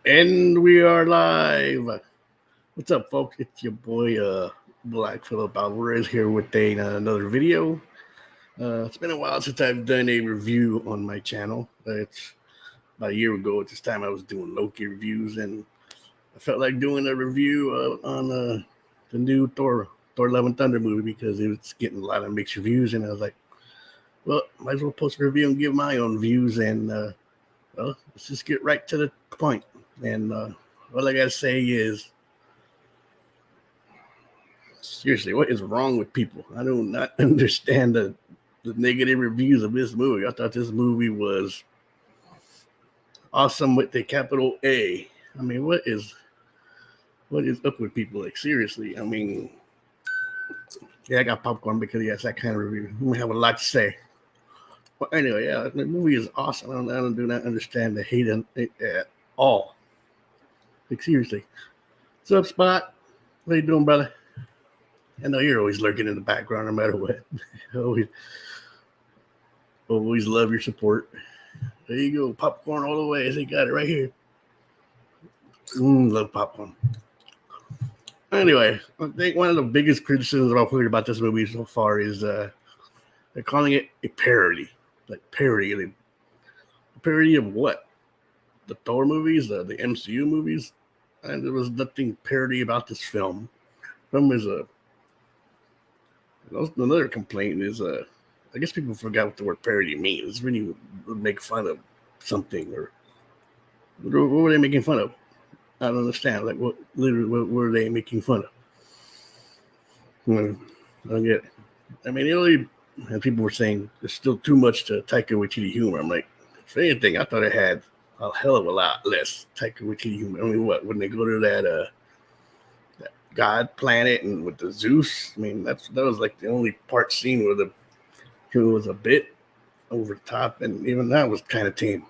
And we are live. What's up, folks? It's your boy, Black Phillip Alvarez here with another video. It's been a while since I've done a review on my channel. It's about a year ago at this time I was doing Loki reviews, and I felt like doing a review on the new Thor Love and Thunder movie because it was getting a lot of mixed reviews, and I was like, well, might as well post a review and give my own views, and well, let's just get right to the point. And all I gotta say is, seriously, what is wrong with people? I do not understand the negative reviews of this movie. I thought this movie was awesome with the capital A. I mean, what is up with people? Like, seriously, I mean, yeah, I got popcorn because yes, that kind of review. We have a lot to say. But anyway, yeah, the movie is awesome. I do not understand the hate on it at all. Like, seriously. What's up, Spot? What you doing, brother? I know you're always lurking in the background no matter what. always love your support. There you go. Popcorn all the way. They got it right here. Love popcorn. Anyway, I think one of the biggest criticisms I've heard about this movie so far is they're calling it a parody. Like, parody. A parody of what? The Thor movies? The MCU movies? And there was nothing parody about this film. Film is another complaint is I guess people forgot what the word parody means. It's when you make fun of something, or what were they making fun of? I don't understand. Like, what were they making fun of? I don't get it. I mean, the only people were saying there's still too much to Taika Waititi humor. I'm like, if anything, I thought it had a hell of a lot less Taika Waititi humor. I mean, what, when they go to that God planet and with the Zeus? I mean, that was like the only part scene where the humor was a bit over the top, and even that was kind of tame.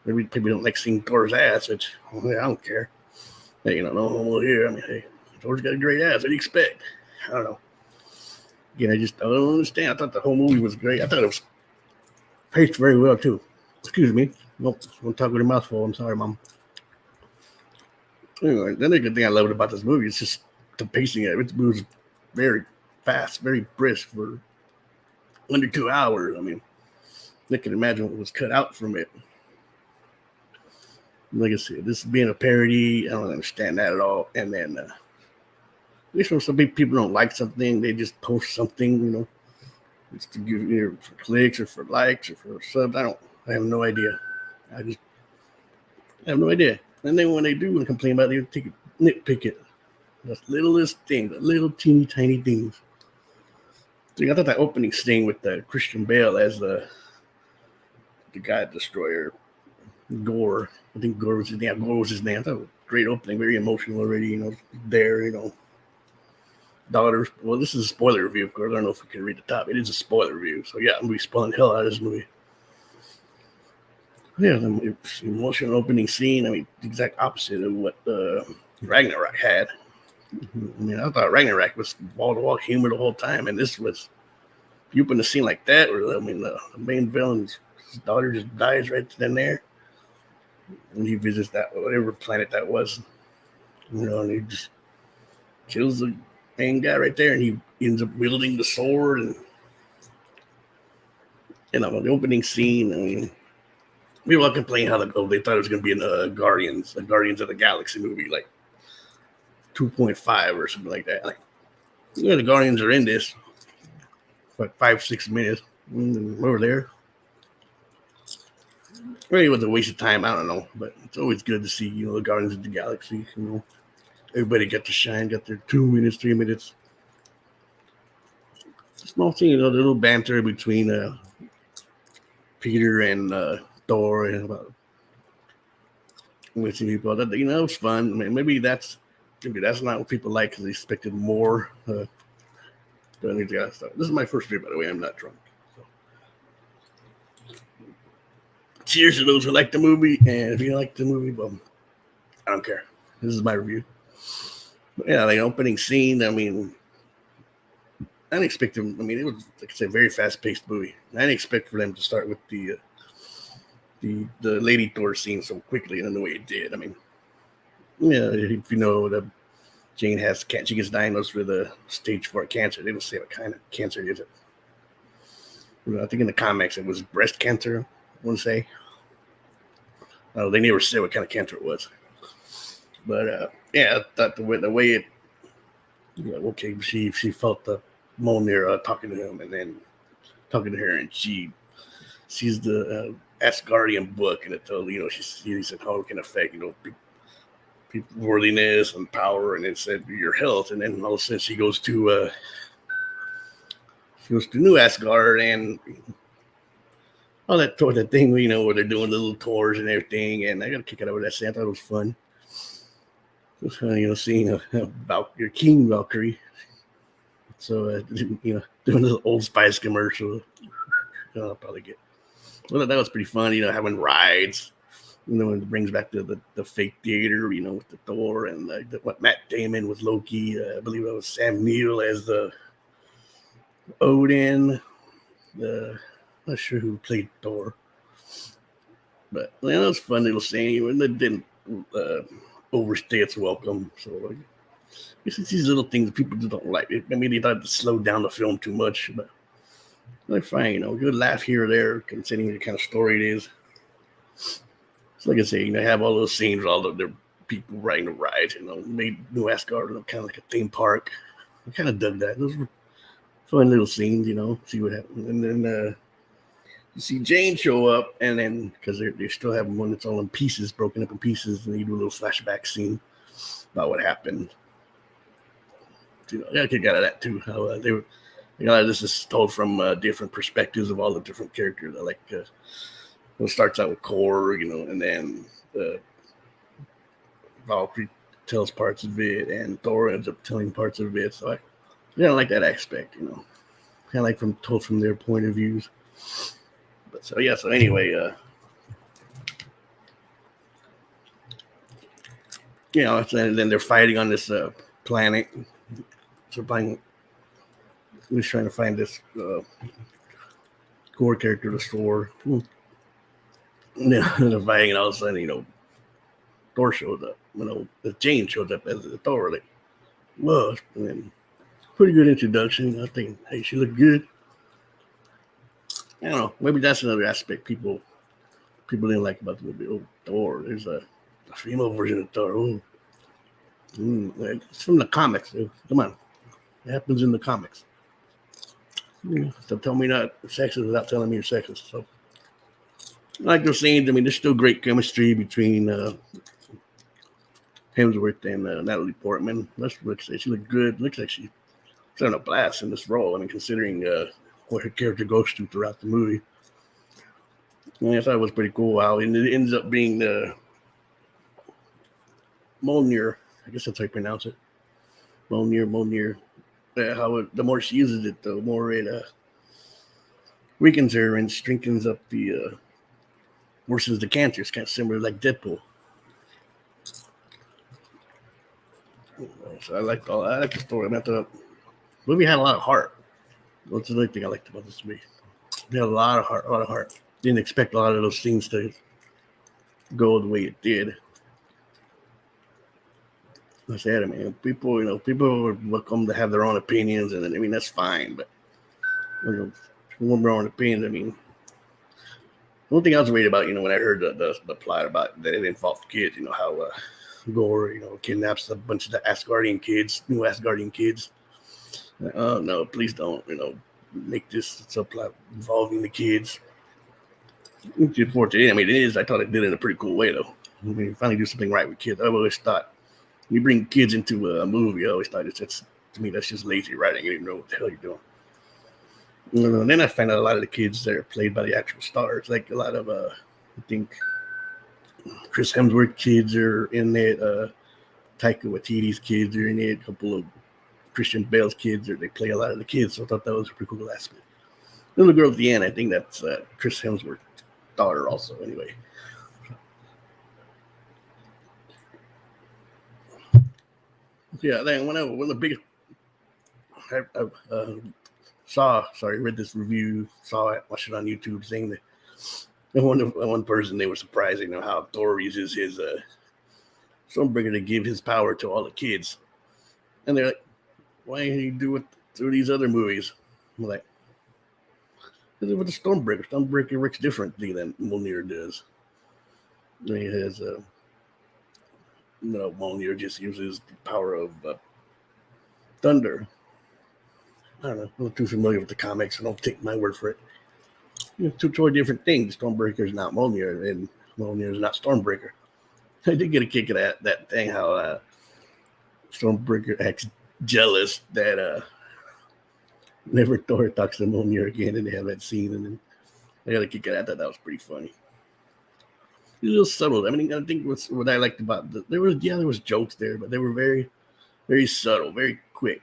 Maybe people don't like seeing Thor's ass, which I don't care. Hey, no homo here. I mean, hey, Thor's got a great ass. What do you expect? I don't know. Again, I don't understand. I thought the whole movie was great. I thought it was paced very well too. Excuse me. Don't talk with your mouth full. I'm sorry, Mom. Anyway, the other good thing I loved about this movie is just the pacing of it. It was very fast, very brisk for under 2 hours. I mean, I can imagine what was cut out from it. Like I said, this being a parody, I don't understand that at all. And then, at least when some people don't like something, they just post something, just to give either for clicks or for likes or for subs. I have no idea. I have no idea. And then when they do complain about it, they nitpick it. The littlest thing, the little teeny tiny things. I thought that opening scene with Christian Bale as the God Destroyer, Gore. I think Gore was his name. Gore was his name. I thought it was a great opening, very emotional already. There. Daughters. Well, this is a spoiler review, of course. I don't know if we can read the top. It is a spoiler review, so yeah, I'm gonna be spoiling the hell out of this movie. Yeah, the emotional opening scene. I mean, the exact opposite of what Ragnarok had. I mean, I thought Ragnarok was wall-to-wall humor the whole time, and this was, you open a scene like that, where I mean, the main villain's daughter just dies right then and there, and he visits that whatever planet that was, and he just kills the main guy right there, and he ends up wielding the sword, and the opening scene. I mean, people all complain how they thought it was going to be in Guardians of the Galaxy movie, like 2.5 or something like that. Like, the Guardians are in this for like 5-6 minutes. Over there. Maybe it was a waste of time. I don't know, but it's always good to see the Guardians of the Galaxy. Everybody got to shine, got their 2 minutes, 3 minutes. Small thing, the little banter between Peter and Thor and about missing people. That it was fun. I mean, maybe that's not what people like because they expected more. This is my first beer, by the way. I'm not drunk. So. Cheers to those who like the movie, and if you like the movie, well, I don't care. This is my review. But yeah, the opening scene. I mean, I didn't expect them. I mean, it was, like I said, very fast-paced movie. I didn't expect for them to start with the the Lady Thor scene so quickly in the way it did. I mean, yeah, if you know that Jane has cancer, she gets diagnosed with a stage 4 cancer. They don't say what kind of cancer it is. I think in the comics it was breast cancer. I want to say. They never said what kind of cancer it was. But yeah, I thought the way it, okay, she felt the Mjolnir talking to him, and then talking to her, and she sees the Asgardian book, and it told she sees how it can affect people's worthiness and power, and it said your health, and then all of a sudden she goes to New Asgard and all that thing, where they're doing little tours and everything, and I got a kick out of that scene. I thought it was fun. It was fun, seeing your King Valkyrie. So, doing a little Old Spice commercial. I'll probably get. Well, that was pretty fun, having rides. When it brings back to the fake theater, with the Thor and what Matt Damon was Loki. I believe it was Sam Neill as the Odin. Not sure who played Thor, but that was a fun little scene. And it didn't overstay its welcome. So it's these little things that people just don't like. I mean, they thought to slow down the film too much, but they're fine. Good laugh here or there, considering the kind of story it is. So like I say, have all those scenes, all of their people riding the rides, made New Asgard look kind of like a theme park. I kind of dug that. Those were fun little scenes, see what happens. And then you see Jane show up, and then because they still have one that's all in pieces, broken up in pieces, and they do a little flashback scene about what happened. I kick out of that too. How they were. This is told from different perspectives of all the different characters. Like it starts out with Core, and then Valkyrie tells parts of it, and Thor ends up telling parts of it. So I like that aspect, kind of like told from their point of views. But so anyway, and then they're fighting on this planet. So we're trying to find this core character to Thor. And then they're fighting, and all of a sudden, Thor shows up. The Jane shows up as the Thor. Like, whoa, and then pretty good introduction. I think, hey, she looked good. I don't know. Maybe that's another aspect people didn't like about the movie. Oh, Thor. There's a female version of Thor. Oh. It's from the comics. Dude. Come on. It happens in the comics. So tell me not sexist without telling me you're sexist. So I like those scenes. I mean, there's still great chemistry between Hemsworth and Natalie Portman. She looked good. Looks like she's having a blast in this role. I mean, considering what her character goes through throughout the movie. And I thought it was pretty cool how it ends up being the Mjolnir. I guess that's how you pronounce it. Mjolnir. The more she uses it, the more it weakens her and strengthens up the worsens the cancer. It's kind of similar like Deadpool. So I like the story. I mean, the movie had a lot of heart. That's the only thing I liked about this movie. It had a lot of heart. Didn't expect a lot of those things to go the way it did. I said, I mean, people are welcome to have their own opinions, and I mean that's fine. But their own opinions. I mean, one thing I was worried about, when I heard the plot about that it involved kids, how Gore, kidnaps a bunch of the Asgardian kids, new Asgardian kids. Oh no, please don't, make this subplot involving the kids. Unfortunately, I mean, it is. I thought it did it in a pretty cool way, though. I mean, finally do something right with kids. I've always thought. You bring kids into a movie, I always thought to me, that's just lazy writing. You don't even know what the hell you're doing. And then I find out a lot of the kids that are played by the actual stars. Like a lot of, I think, Chris Hemsworth kids are in it. Taika Waititi's kids are in it. A couple of Christian Bale's kids, they play a lot of the kids. So I thought that was a pretty cool aspect. The little girl at the end, I think that's Chris Hemsworth's daughter also, anyway. Yeah, then when the biggest read this review, watched it on YouTube, saying that And one person, they were surprised, how Thor uses his Stormbreaker to give his power to all the kids. And they're like, why didn't he do it through these other movies? I'm like, because with the Stormbreaker. Stormbreaker works differently than Mjolnir does. He has, Mjolnir just uses the power of thunder. I don't know. I'm not too familiar with the comics, so don't take my word for it. Two totally different things. Stormbreaker is not Mjolnir, and Mjolnir is not Stormbreaker. I did get a kick of that thing, how Stormbreaker acts jealous that whenever Thor talks to Mjolnir again, and they have that scene, and then I got a kick of that. I thought that was pretty funny. It was a little subtle. I mean, I think what I liked about there was jokes there, but they were very, very subtle, very quick.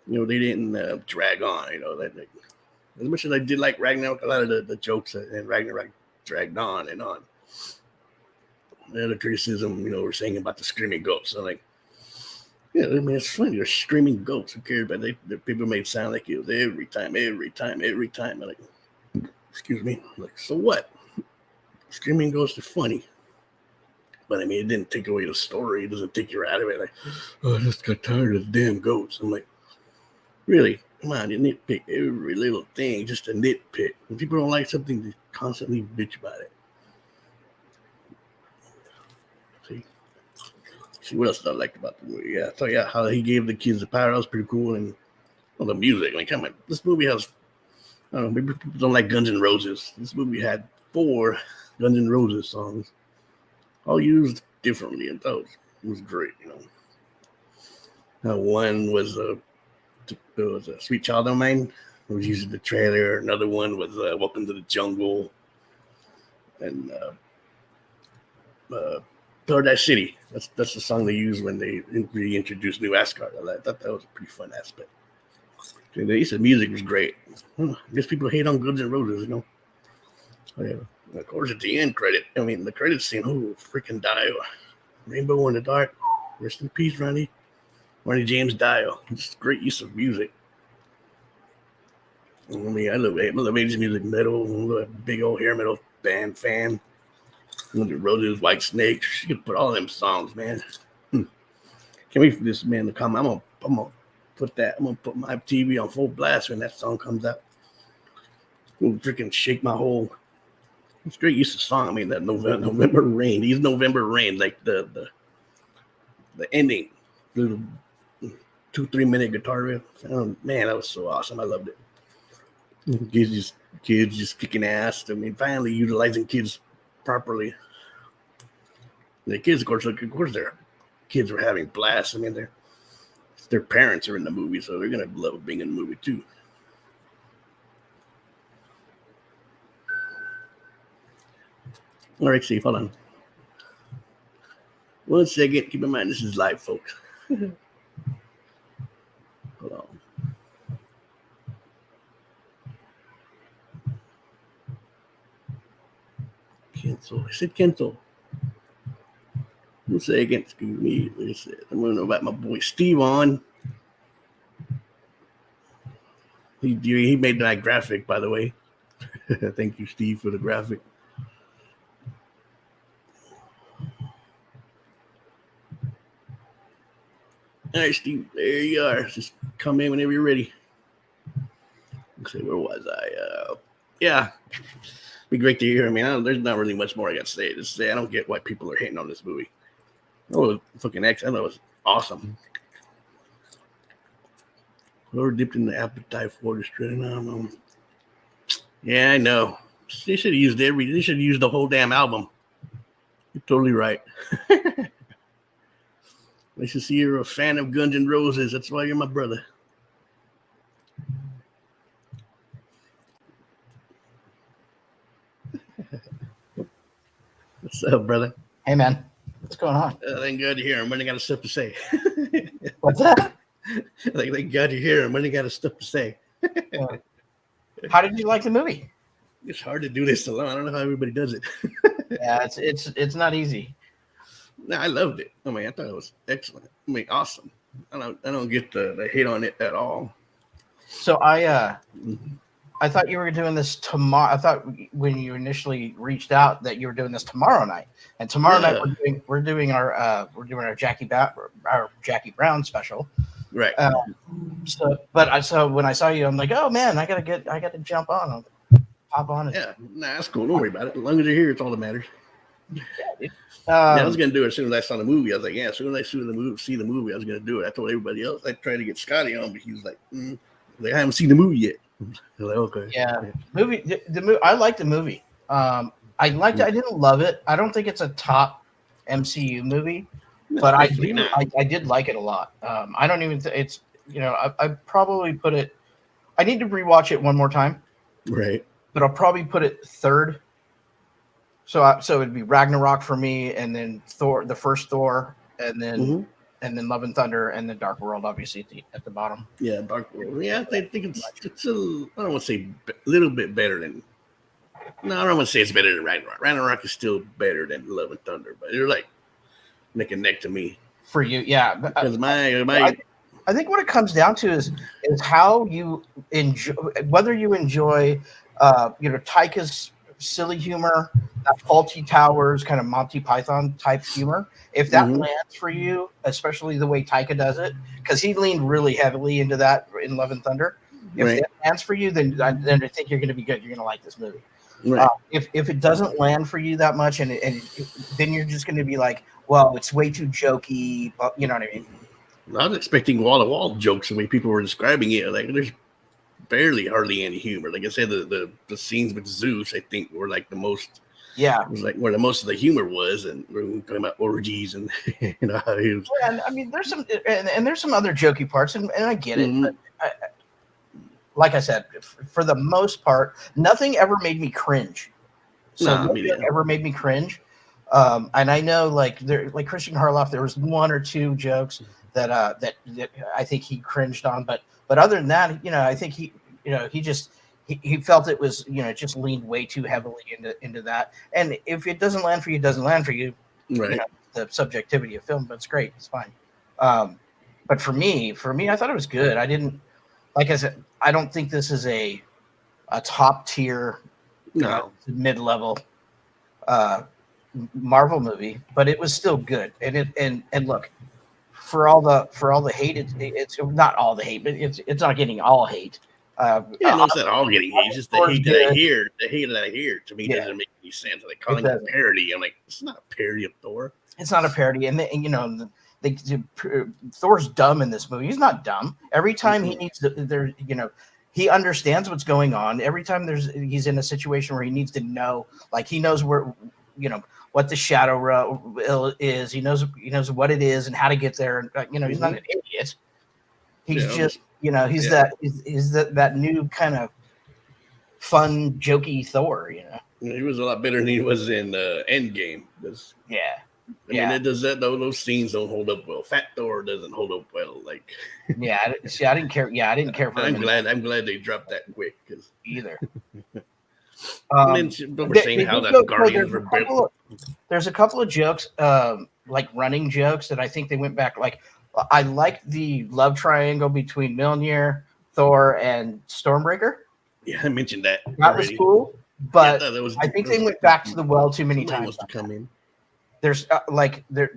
They didn't drag on. As much as I did like Ragnarok, a lot of the jokes and Ragnarok dragged on and on. And the criticism, we're saying about the screaming goats. So yeah, I mean, it's funny. They're screaming goats. Who cares? But the people made it sound like it was every time. I'm like, excuse me. I'm like, so what? Screaming goats are funny. But I mean, it didn't take away the story. It doesn't take you out of it. Like, I just got tired of the damn goats. I'm like, really? Come on, you nitpick every little thing just a nitpick. When people don't like something, they constantly bitch about it. See what else I liked about the movie. Yeah, I thought how he gave the kids the power. That was pretty cool. And the music. I mean, come on. This movie has, I don't know, maybe people don't like Guns N' Roses. This movie had 4 Guns N' Roses songs, all used differently. And thought it was great, One was a Sweet Child of Mine. It was using the trailer. Another one was Welcome to the Jungle. And Paradise City. That's the song they use when they reintroduced New Asgard. I thought that was a pretty fun aspect. They said music was great. I guess people hate on Guns N' Roses, Oh, yeah. Of course, at the end credit, the credits scene, freaking Dio. Rainbow in the Dark. Rest in peace, Ronnie James Dio. It's great use of music. I love 80s music, metal. I'm a big old hair metal band fan. The Roses, White Snake. She could put all them songs, man. Can't wait for this man to come. I'm gonna put my TV on full blast when that song comes out. We'll freaking shake my whole. It's great use of song. That November Rain. These November Rain, like the ending, little 2-3 minute guitar riff. Man, that was so awesome. I loved it. Kids just kicking ass. Finally utilizing kids properly. The kids, of course, their kids were having blasts. Their parents are in the movie, so they're gonna love being in the movie too. All right, Steve, hold on. 1 second. Keep in mind, this is live, folks. Hold on. Cancel. I said cancel. 1 second. Excuse me. I'm going to invite my boy Steve on. He made that graphic, by the way. Thank you, Steve, for the graphic. All right, Steve, there you are. Just come in whenever you're ready. Let's see, where was I? Yeah, be great to hear. There's not really much more I got to say. Just say I don't get why people are hating on this movie. Oh, fucking excellent. I thought it was awesome. Whoever dipped in the appetite for this trend, I don't know. Yeah, I know. They should have used They should have used the whole damn album. You're totally right. Nice to see you're a fan of Guns N' Roses. That's why you're my brother. What's up, brother? Hey, man. What's going on? Thank God you're here. I'm running out of stuff to say. What's that? Thank God you're here. I'm running out of stuff to say. How did you like the movie? It's hard to do this alone. I don't know how everybody does it. Yeah, it's not easy. No, I loved it. I thought it was excellent. Awesome. I don't get the hate on it at all. So I I thought you were doing this tomorrow. I thought when you initially reached out that you were doing this tomorrow night. And tomorrow night Yeah. we're doing our Jackie Brown special. Right. Uh, so when I saw you, I'm like, oh man, I gotta jump on. Hop on. Yeah. Nah, that's cool. Don't worry about it. As long as you're here, it's all that matters. Yeah, dude. Yeah, I was gonna do it as soon as I saw the movie. I was like, yeah, as soon as I see the movie, I was gonna do it. I told everybody else. I tried to get Scotty on, but he was like, like I haven't seen the movie yet. I was like, okay. Yeah, movie. The movie. I liked the movie. I liked it. I didn't love it. I don't think it's a top MCU movie, No, but I definitely do. not. I did like it a lot. I don't even. It's I probably put it. I need to rewatch it one more time, Right. but I'll probably put it third. So it'd be Ragnarok for me, and then Thor, the first Thor, and then Love and Thunder, and then Dark World, obviously at the bottom. Yeah, Dark World. Yeah, I think it's a, I don't want to say a little bit better than. No, I don't want to say it's better than Ragnarok. Ragnarok is still better than Love and Thunder, but they're like neck and neck to me. For you, yeah. Because I think what it comes down to is how you enjoy, whether you enjoy, Taika's silly humor, that Faulty Towers kind of Monty Python type humor. If that lands for you, especially the way Taika does it, because he leaned really heavily into that in Love and Thunder. If that lands for you, then I think you're going to be good. You're going to like this movie. Right. If it doesn't land for you that much, and then you're just going to be like, well, it's way too jokey. But you know what I mean? I was expecting wall-to-wall jokes the way people were describing it. Like there's hardly any humor. Like I said, the scenes with Zeus, I think, were like the most. Yeah, it was like where the most of the humor was, and we were talking about orgies and how he was. Yeah, and I mean, there's some and there's some other jokey parts, and I get it. But like I said, for the most part, nothing ever made me cringe. So nothing ever made me cringe. And I know, like Christian Harloff, there was one or two jokes that I think he cringed on, but other than that, I think he felt it was, just leaned way too heavily into that. And if it doesn't land for you, it doesn't land for you. Right. The subjectivity of film, but it's great. It's fine. But for me, I thought it was good. I didn't, like I said, I don't think this is a top tier, mid-level Marvel movie, but it was still good. And look, for all the hate, it's not all the hate, but it's not getting all hate. It's not all getting hate. It's just the hate that I hear. The hate that I hear to me doesn't make any sense. Like calling it a parody. I'm like, it's not a parody of Thor. It's not a parody, and Thor's dumb in this movie. He's not dumb. Every time he needs to, he understands what's going on. Every time he's in a situation where he needs to know, like he knows where, what the shadow is. He knows what it is and how to get there. And he's not an idiot. He's just, he's that new kind of fun, jokey Thor. He was a lot better than he was in Endgame. I mean, it does that though. Those scenes don't hold up well. Fat Thor doesn't hold up well. Like, I didn't care. Yeah, I didn't care for him. I'm glad they dropped that quick either. Then we're saying how that Guardians were built. There's a couple of jokes, like running jokes, that I think they went back. Like, I liked the love triangle between Mjolnir, Thor, and Stormbreaker. Yeah, I mentioned that. That was cool, but I think they went back to the well too many times. To come in. There's the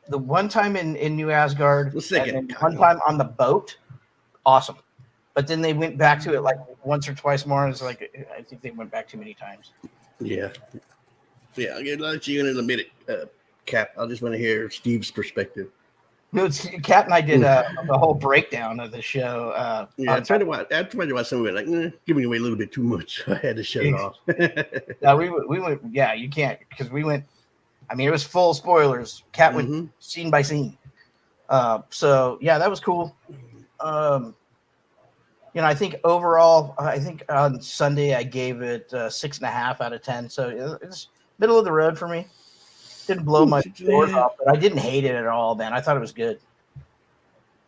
one time in New Asgard, and one time on the boat, awesome. But then they went back to it like once or twice more. And it's like, I think they went back too many times. Yeah. I'll let you in a minute, Cap. I just want to hear Steve's perspective. Kat and I did the whole breakdown of the show. I tried to watch some of it, like giving away a little bit too much. I had to shut it off. We went. Yeah, you can't, because we went. I mean, it was full spoilers. Kat went scene by scene. So yeah, that was cool. I think overall, on Sunday I gave it 6.5 out of 10. So it's middle of the road for me. Didn't blow my doors off, but I didn't hate it at all, man. I thought it was good.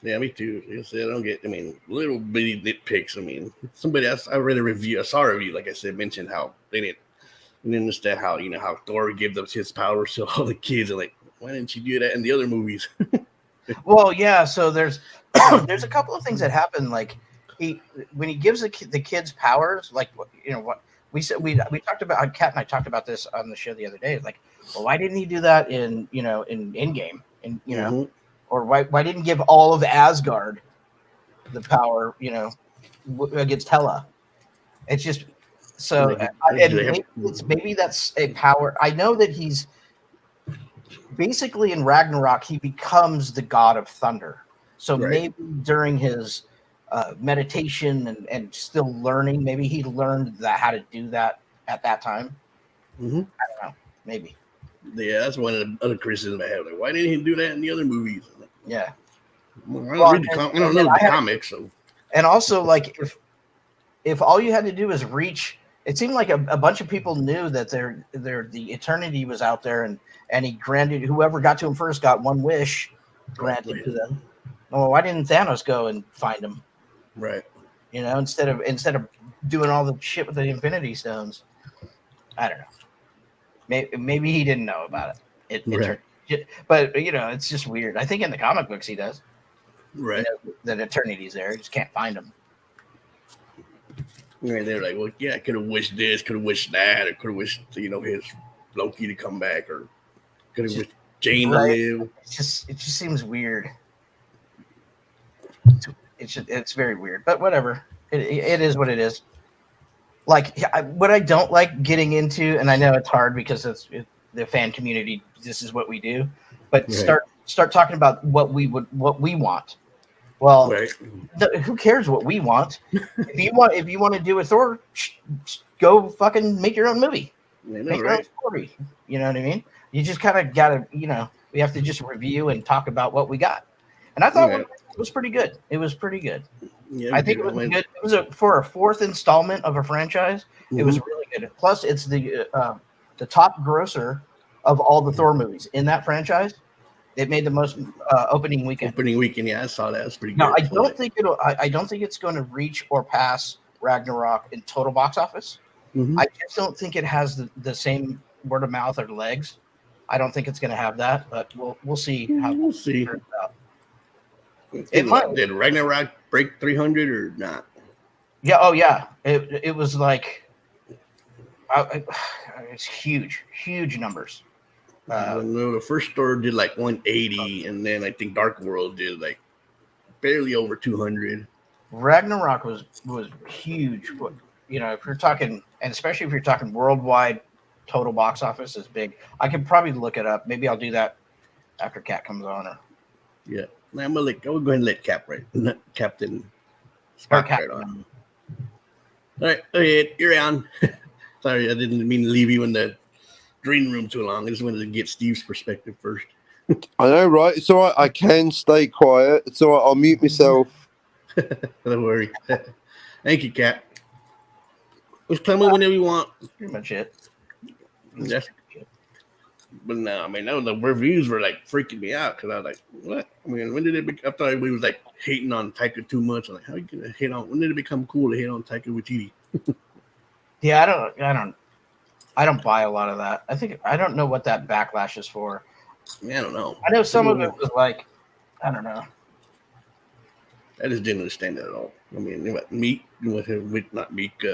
Yeah, me too. Like I said, I don't get. Little bitty nitpicks. Somebody else. I read a review. I saw a review. Like I said, mentioned how they didn't understand how how Thor gave up his powers to all the kids. And like, why didn't you do that in the other movies? Well, yeah. So there's a couple of things that happen. Like when he gives the kids powers, like what we said, we talked about, Kat and I talked about this on the show the other day. Like, well, why didn't he do that in Endgame, and or why didn't give all of Asgard the power, against Hela? It's just so, and maybe that's a power. I know that he's basically in Ragnarok, he becomes the god of thunder. So maybe during his meditation and still learning, maybe he learned how to do that at that time. I don't know. Maybe. Yeah, that's one of the other criticisms I have. Like, why didn't he do that in the other movies? Yeah. I don't know the comics, so. And also, like, if all you had to do is reach, it seemed like a bunch of people knew that the eternity was out there, and he granted whoever got to him first got one wish granted to them. Well, why didn't Thanos go and find him? Right. Instead of doing all the shit with the Infinity Stones. I don't know. Maybe he didn't know about it. But it's just weird. I think in the comic books he does. Right. That eternity's there. You just can't find him. Right. They're like, well, yeah, I could have wished this, could have wished that, or could have wished his Loki to come back, or could have wished Jane to live. It just seems weird. It's very weird, but whatever. It is what it is. Like, what I don't like getting into, and I know it's hard because the fan community. This is what we do, but start talking about what we want. Well, who cares what we want? If you want to do a Thor, go fucking make your own movie. Make your own story. You know what I mean? You just kind of gotta, we have to just review and talk about what we got. And I thought it was pretty good. It was pretty good. Yeah, I think it was good. It was for a fourth installment of a franchise. It was really good. Plus, it's the top grosser of all the Thor movies in that franchise. It made the most opening weekend. Yeah, I saw that. It's pretty good. Now, I don't think it's going to reach or pass Ragnarok in total box office. I just don't think it has the same word of mouth or legs. I don't think it's going to have that, but we'll see how we'll see. It turns out. Did Ragnarok break 300 or not? Yeah. Oh, yeah. It was like it's huge numbers. The first Thor did like 180, and then I think Dark World did like barely over 200. Ragnarok was huge. If you're talking, and especially if you're talking worldwide, total box office is big. I could probably look it up. Maybe I'll do that after Kat comes on. Yeah, I'm gonna go ahead and let Captain Spock right on. All right, okay, you're on. Sorry, I didn't mean to leave you in the green room too long. I just wanted to get Steve's perspective first. I know, right? It's all right. I can stay quiet. It's all right. I'll mute myself. Don't worry. Thank you, Kat. Just tell me whenever you want. Pretty much it. Yes. But no, I mean, the reviews were like freaking me out because I was like, what? I mean, when did it I thought we was like hating on Taika too much. I'm like, how are you gonna hate on? When did it become cool to hate on Taika Waititi? Yeah, I don't buy a lot of that. I don't know what that backlash is for. Yeah, I don't know. I know some of it was like, I don't know. I just didn't understand that at all. I mean, Meek with not Meek.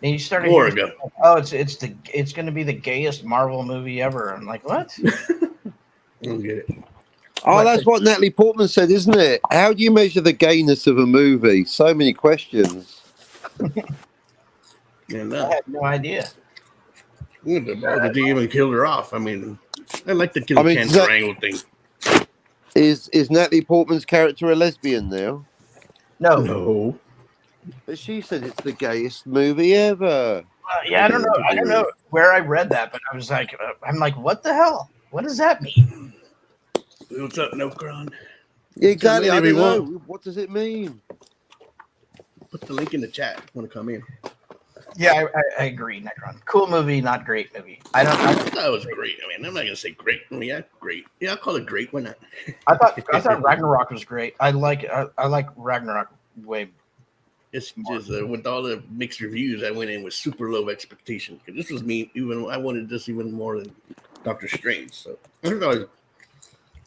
And you started. It's going to be the gayest Marvel movie ever. I'm like, what? I don't get it. Oh, that's what Natalie Portman said, isn't it? How do you measure the gayness of a movie? So many questions. I had no idea. They even killed her off. I mean, I like the kill cancer angle thing. Is Natalie Portman's character a lesbian now? No. But she said it's the gayest movie ever. Yeah, I don't know. I don't know where I read that, but I was like, I'm like, what the hell? What does that mean? What's up, Nocron? Yeah, exactly. I don't know. What does it mean? Put the link in the chat if you want to come in. Yeah, I agree, Necron. Cool movie, not great movie. I thought it was great. I mean, I'm not gonna say great. I mean, yeah, great. Yeah, I'll call it great. Why not? I thought Ragnarok was great. I like Ragnarok way. It's just with all the mixed reviews, I went in with super low expectations because this was me. I wanted this even more than Doctor Strange. So I don't know.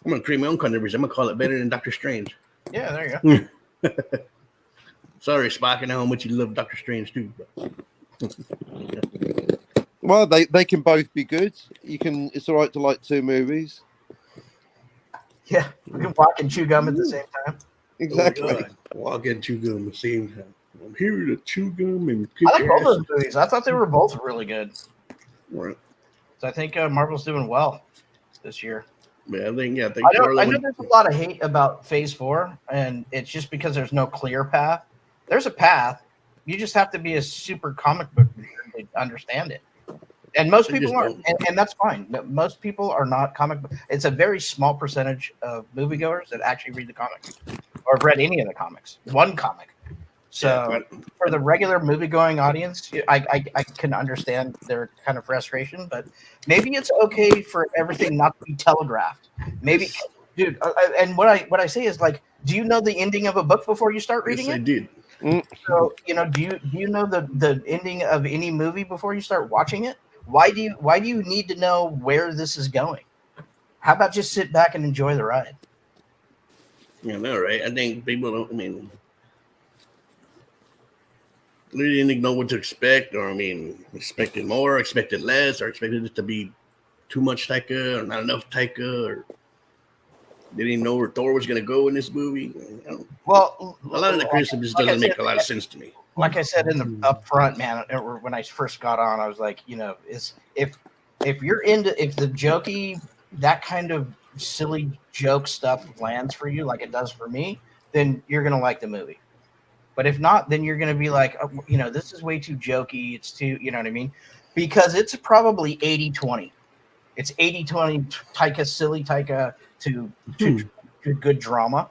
I'm gonna create my own controversy. I'm gonna call it better than Doctor Strange. Yeah, there you go. Sorry, Spock, I know how much you love Doctor Strange too. But... Well, they can both be good. It's all right to like two movies. Yeah, we can walk and chew gum at the same time. Exactly. Oh, walk and chew gum at the same time. I'm here to chew gum and I like both those movies. I thought they were both really good. Right. So I think Marvel's doing well this year. Yeah, I think I know there's a lot of hate about Phase 4, and it's just because there's no clear path. There's a path. You just have to be a super comic book reader to understand it. And most people aren't, and that's fine. Most people are not comic book. It's a very small percentage of moviegoers that actually read the comics or have read any of the comics. One comic. So for the regular movie-going audience, I can understand their kind of frustration, but maybe it's okay for everything not to be telegraphed. Maybe, dude. And what I say is, like, do you know the ending of a book before you start reading it? I did. So do you know the ending of any movie before you start watching it? Why do you need to know where this is going? How about just sit back and enjoy the ride? Yeah, no, right? I think people don't. I mean, they didn't know what to expect, or expected more, expected less, or expected it to be too much Taika or not enough Taika, or they didn't know where Thor was going to go in this movie. Well, a lot of the criticism just doesn't make a lot of sense to me. Like I said in the up front, man, when I first got on, I was like, if you're if the jokey, that kind of silly joke stuff lands for you like it does for me, then you're gonna like the movie. But if not, then you're gonna be like, this is way too jokey. It's too, you know what I mean? Because it's probably 80-20. It's 80-20 Taika, silly Taika to good drama.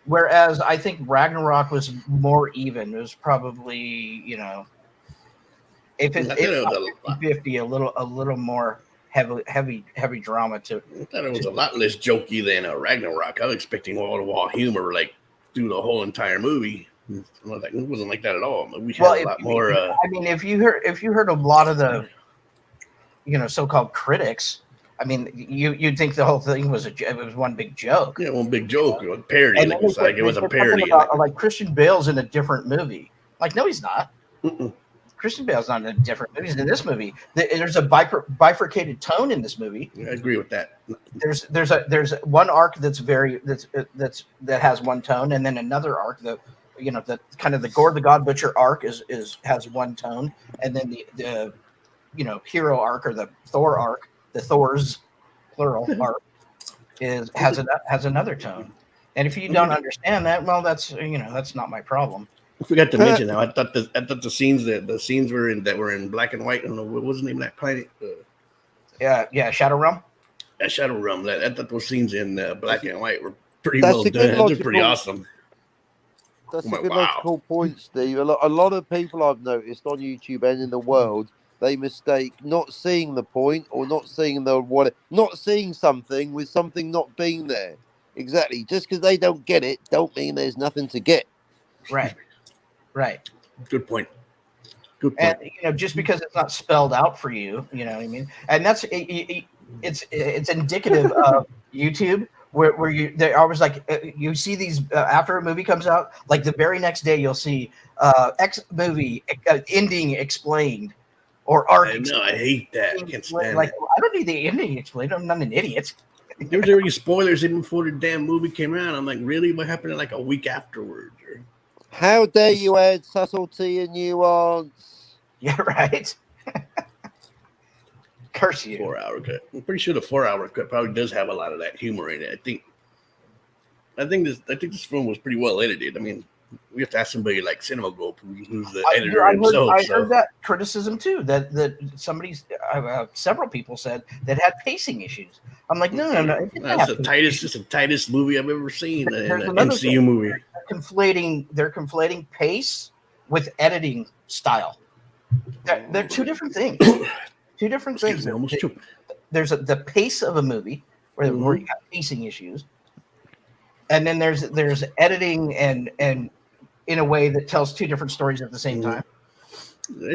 Whereas I think Ragnarok was more even. It was probably, if it's 50, a little more heavy drama too. I thought it was a lot less jokey than Ragnarok. I was expecting wall-to-wall humor like through the whole entire movie. It wasn't like that at all. We had a lot more. If you heard a lot of the, so-called critics. I mean, you'd think the whole thing was one big joke. Yeah, one big joke, a parody. It was a parody. Like Christian Bale's in a different movie. Like, no, he's not. Christian Bale's not in a different movie. He's in this movie. There's a bifurcated tone in this movie. Yeah, I agree with that. There's one arc that has one tone, and then another arc that the kind of the Gore the God Butcher arc has one tone, and then the hero arc or the Thor arc. The Thor's plural arc has another tone, and if you don't understand that, well, that's not my problem. I forgot to mention now. I thought the scenes were in black and white. I don't know what was the name of that planet. Shadow Realm. Shadow Realm. I thought those scenes in black and white were pretty well done. Those are pretty awesome. That's a good logical point, Steve. A lot of people I've noticed on YouTube and in the world, they mistake not seeing the point or not seeing something with something not being there. Exactly. Just because they don't get it, don't mean there's nothing to get. Right. Good point. And just because it's not spelled out for you, you know what I mean. And that's it's indicative of YouTube. Where they're always like, you see these after a movie comes out, like the very next day you'll see X movie ending explained or arc. I hate that. I can't stand I don't need the ending explained. I'm not an idiot. There was already spoilers even before the damn movie came out. I'm like, really? What happened like a week afterwards? How dare you add subtlety and nuance? Yeah, right. Curse you. 4-hour cut. I'm pretty sure the 4-hour cut probably does have a lot of that humor in it. I think this film was pretty well edited. I mean, we have to ask somebody like Cinema Gulp, who's the editor himself. I heard that criticism too. That several people said that had pacing issues. I'm like, no. It's the tightest movie I've ever seen in an MCU movie. They're conflating pace with editing style. They're two different things. Two different things. There's the pace of a movie where you have pacing issues, and then there's editing and in a way that tells two different stories at the same time.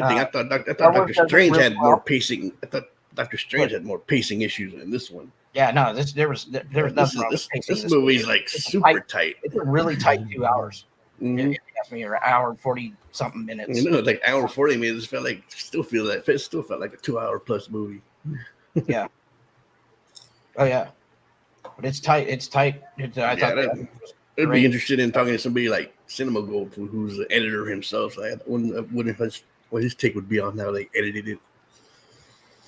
I thought Doctor Strange had more pacing. I thought Doctor Strange had more pacing issues than this one. Yeah, no, there was nothing wrong with pacing. This movie's like super tight. It's a really tight 2 hours. Mm-hmm. It asked me an hour and 40 something minutes. You know, like hour 40 minutes it still felt like a 2 hour plus movie. Yeah. Oh yeah. But it's tight. It's tight. I'd be interested in talking to somebody like Cinema Gold, who's the editor himself. So I wonder what his take would be on how they edited it.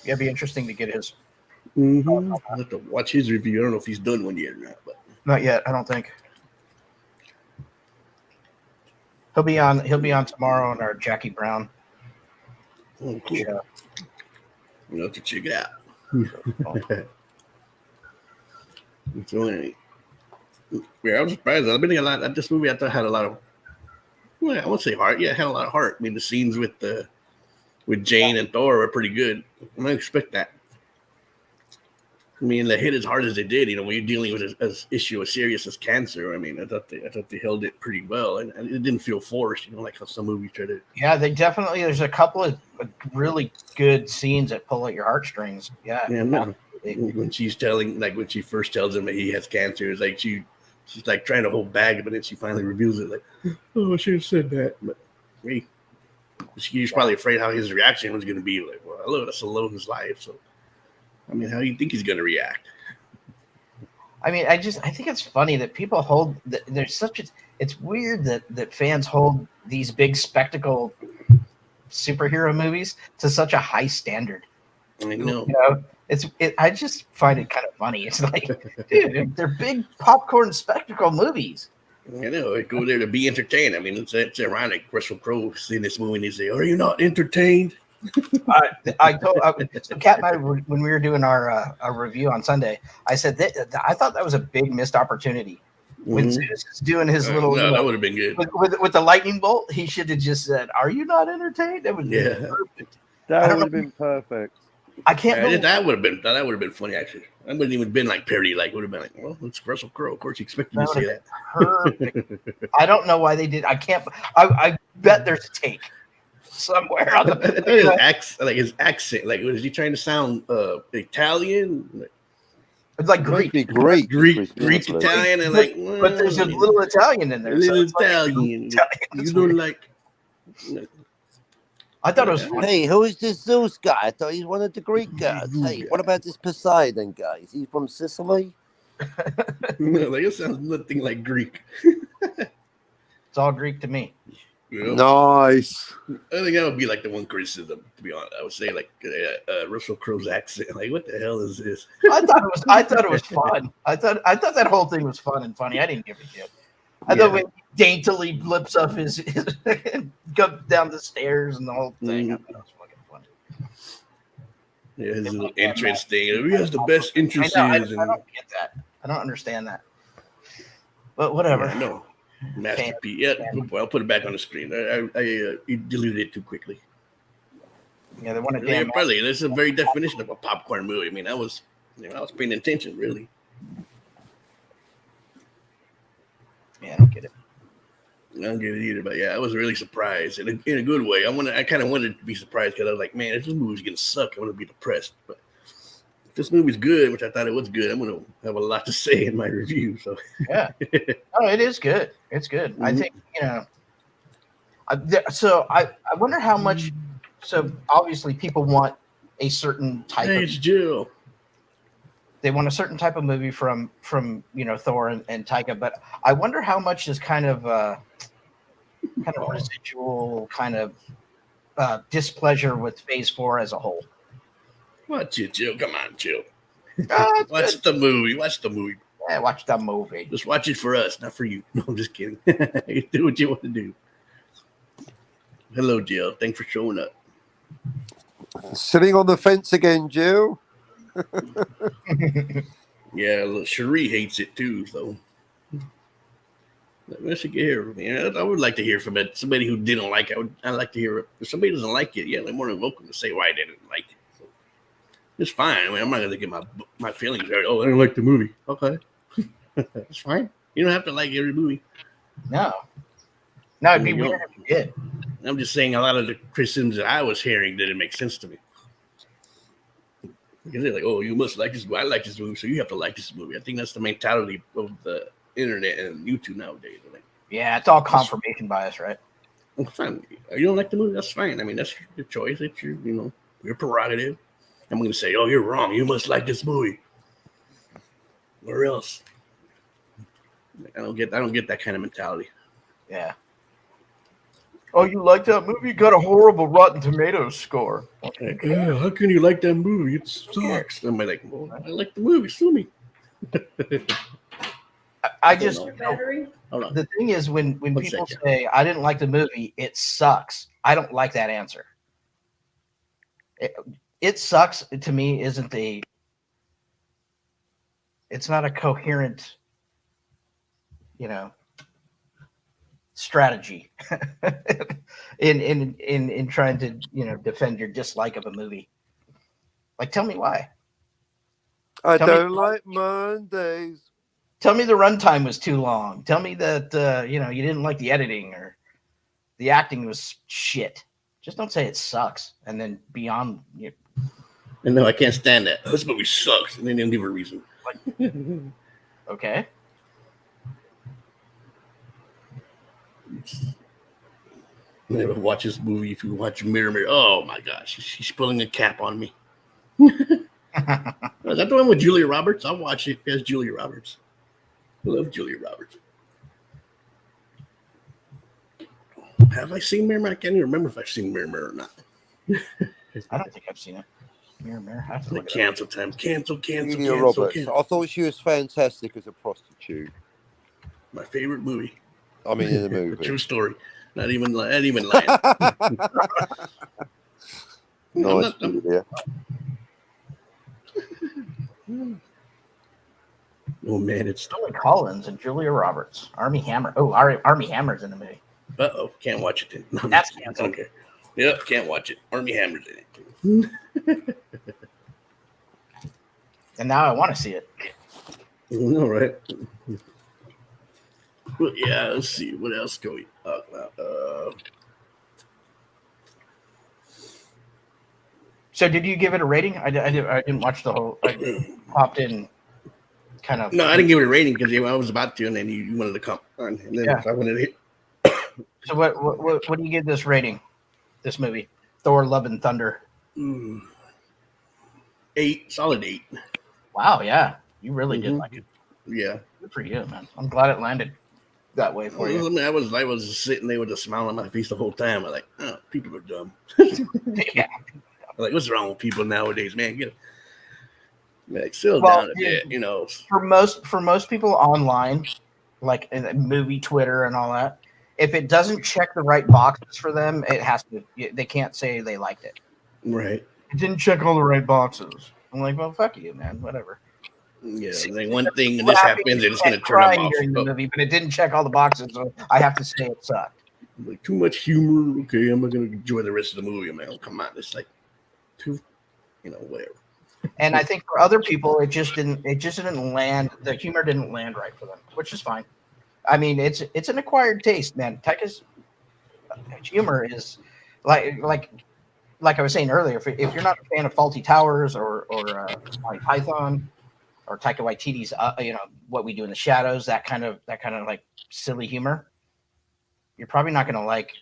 Yeah, it'd be interesting to get his. Mm-hmm. I'll have to watch his review. I don't know if he's done one yet or not, but not yet. I don't think he'll be on. He'll be on tomorrow on our Jackie Brown. Oh, cool. Show. We'll have to check it out. So anyway, yeah, I was surprised. I've been thinking a lot. This movie I thought had a lot of. Well, I won't say heart. Yeah, it had a lot of heart. I mean, the scenes with Jane and Thor were pretty good. I didn't expect that. I mean, they hit as hard as they did. You know, when you're dealing with an issue as serious as cancer, I mean, I thought they held it pretty well, and it didn't feel forced. You know, like how some movies try to. Yeah, they definitely. There's a couple of really good scenes that pull at your heartstrings. Yeah. Yeah. No. When she's telling, like when she first tells him that he has cancer, it's like she's like trying to hold back, but then she finally reveals it. Like, oh, I should have said that. But she was probably afraid how his reaction was going to be. Like, well, look, that's alone his life. So, I mean, how do you think he's going to react? I mean, I think it's funny that people hold. There's such a. It's weird that fans hold these big spectacle superhero movies to such a high standard. I know. You know, I just find it kind of funny. It's like, dude, they're big popcorn spectacle movies. I know. I go there to be entertained. I mean, it's ironic. Russell Crowe seeing this movie and he say, "Are you not entertained?" I told so Kat and I, when we were doing our review on Sunday, I said that I thought that was a big missed opportunity. When Zeus is doing his little, that would have been good with the lightning bolt. He should have just said, "Are you not entertained?" That would be perfect. That would have been perfect. I can't. That would have been funny actually. That wouldn't even been like parody. Like would have been like, well, it's Russell Crowe. Of course, you expect me to say that. Perfect. I don't know why they did. I can't. I bet there's a take somewhere on his accent. Like, was he trying to sound Italian? It's like Greek Italian, and like. But there's a little Italian in there. A little Italian. You don't like. I thought it was funny. Hey, who is this Zeus guy? I thought he's one of the Greek gods. Hey, what about this Poseidon guy? Is he from Sicily? No, like it sounds nothing like Greek. It's all Greek to me. You know? Nice. I think that would be like the one criticism, to be honest. I would say like Russell Crowe's accent. Like, what the hell is this? I thought it was fun. I thought that whole thing was fun and funny. I didn't give a shit. I thought when he daintily blips up his go down the stairs and the whole thing. I thought it was fucking fun. Yeah, his little entrance thing. He has the best entrances. I don't get that. I don't understand that. But whatever. Yeah, no. Masterpiece. Yeah, I'll put it back on the screen. I deleted it too quickly. Yeah, they want to damn. Probably this is a very definition of a popcorn movie. I mean, I was paying attention really. Yeah, I don't get it. I don't get it either, but yeah, I was really surprised in a good way. I kind of wanted to be surprised because I was like, man, if this movie's gonna suck, I'm gonna be depressed. But if this movie's good, which I thought it was good, I'm gonna have a lot to say in my review. So yeah, no, it is good. It's good. Mm-hmm. I think I wonder how much. So obviously, people want a certain type. Hey, it's Jill. They want a certain type of movie from Thor and Taika, but I wonder how much is kind of residual kind of displeasure with Phase 4 as a whole. Watch it, Jill. Come on, Jill. Watch the movie. Yeah, watch the movie. Just watch it for us, not for you. No, I'm just kidding. Do what you want to do. Hello, Jill. Thanks for showing up. Sitting on the fence again, Jill. Yeah, Cherie hates it too, so I should get here. I would like to hear from it. Somebody who didn't like it. I'd like to hear it. If somebody doesn't like it, yeah, they're more than welcome to say why they didn't like it. So, it's fine. I mean, I'm not gonna get my feelings hurt. Oh, I didn't like the movie. Okay, it's fine. You don't have to like every movie. No, it'd be weird if you did. I'm just saying a lot of the criticisms that I was hearing didn't make sense to me. Because they're like, oh, you must like this movie. I like this movie, so you have to like this movie. I think that's the mentality of the internet and YouTube nowadays. Like, yeah, it's all confirmation bias, right? well, fine. You don't like the movie? That's fine. I mean, that's your choice. It's your prerogative. I'm going to say, oh, you're wrong. You must like this movie, or else. I don't get that kind of mentality. Yeah. Oh, you like that movie? You got a horrible Rotten Tomatoes score. Like, how can you like that movie? It sucks. I'm like, well, I like the movie. Sue me. I just Hold on. The thing is when people say I didn't like the movie, it sucks. I don't like that answer. It sucks to me it's not a coherent, strategy in trying to defend your dislike of a movie. Like, tell me why. I don't like Mondays. Tell me the runtime was too long. Tell me that you didn't like the editing or the acting was shit. Just don't say it sucks and then beyond. And no, I can't stand that. This movie sucks, and they didn't give a reason. Okay. Never watch this movie. If you watch Mirror, oh my gosh, she's pulling a cap on me. Is that the one with Julia Roberts? I'll watch it as Julia Roberts. I love Julia Roberts. Have I seen Mirror? I can't even remember if I've seen Mirror or not. I don't think I've seen it. Mirror. I have to look cancel time. Cancel. Julia Roberts. I thought she was fantastic as a prostitute. My favorite movie. I mean, in the movie. True story. Not even lying. Nice, Julia. Oh man, it's Billy Collins and Julia Roberts. Armie Hammer. Oh, Armie Hammer's in the movie. Can't watch it then. No, that's canceled. Okay. Yep, can't watch it. Armie Hammer's in it. And now I want to see it. All right. Well, yeah, let's see. What else can we talk about? So did you give it a rating? I didn't watch the whole. I popped in kind of. No, I didn't give it a rating because I was about to, and then you wanted to come on. And then I wanted to hit. So what do you give this rating? This movie, Thor: Love and Thunder. 8, solid 8. Wow, yeah, you really did like it. Yeah, good for you, man. I'm glad it landed that way for you. I mean, I was sitting there with a smile on my face the whole time. I'm like, oh, people are dumb. Yeah. I'm like, what's wrong with people nowadays, man? Settle down a bit, For most people online, like in movie Twitter and all that, if it doesn't check the right boxes for them, it has to. They can't say they liked it. Right. It didn't check all the right boxes. I'm like, well, fuck you, man. Whatever. Yeah, like one thing and this happens, it's going to turn them off. During the movie, but it didn't check all the boxes, so I have to say it sucked. Like too much humor. Okay, I'm not going to enjoy the rest of the movie. I'm like, oh, come on, it's like too, whatever. And I think for other people, it just didn't land. The humor didn't land right for them, which is fine. I mean, it's an acquired taste, man. Taika's humor is like I was saying earlier. If you're not a fan of Faulty Towers or Monty Python or Taika Waititi's, What We Do in the Shadows, that kind of like silly humor, you're probably not going to like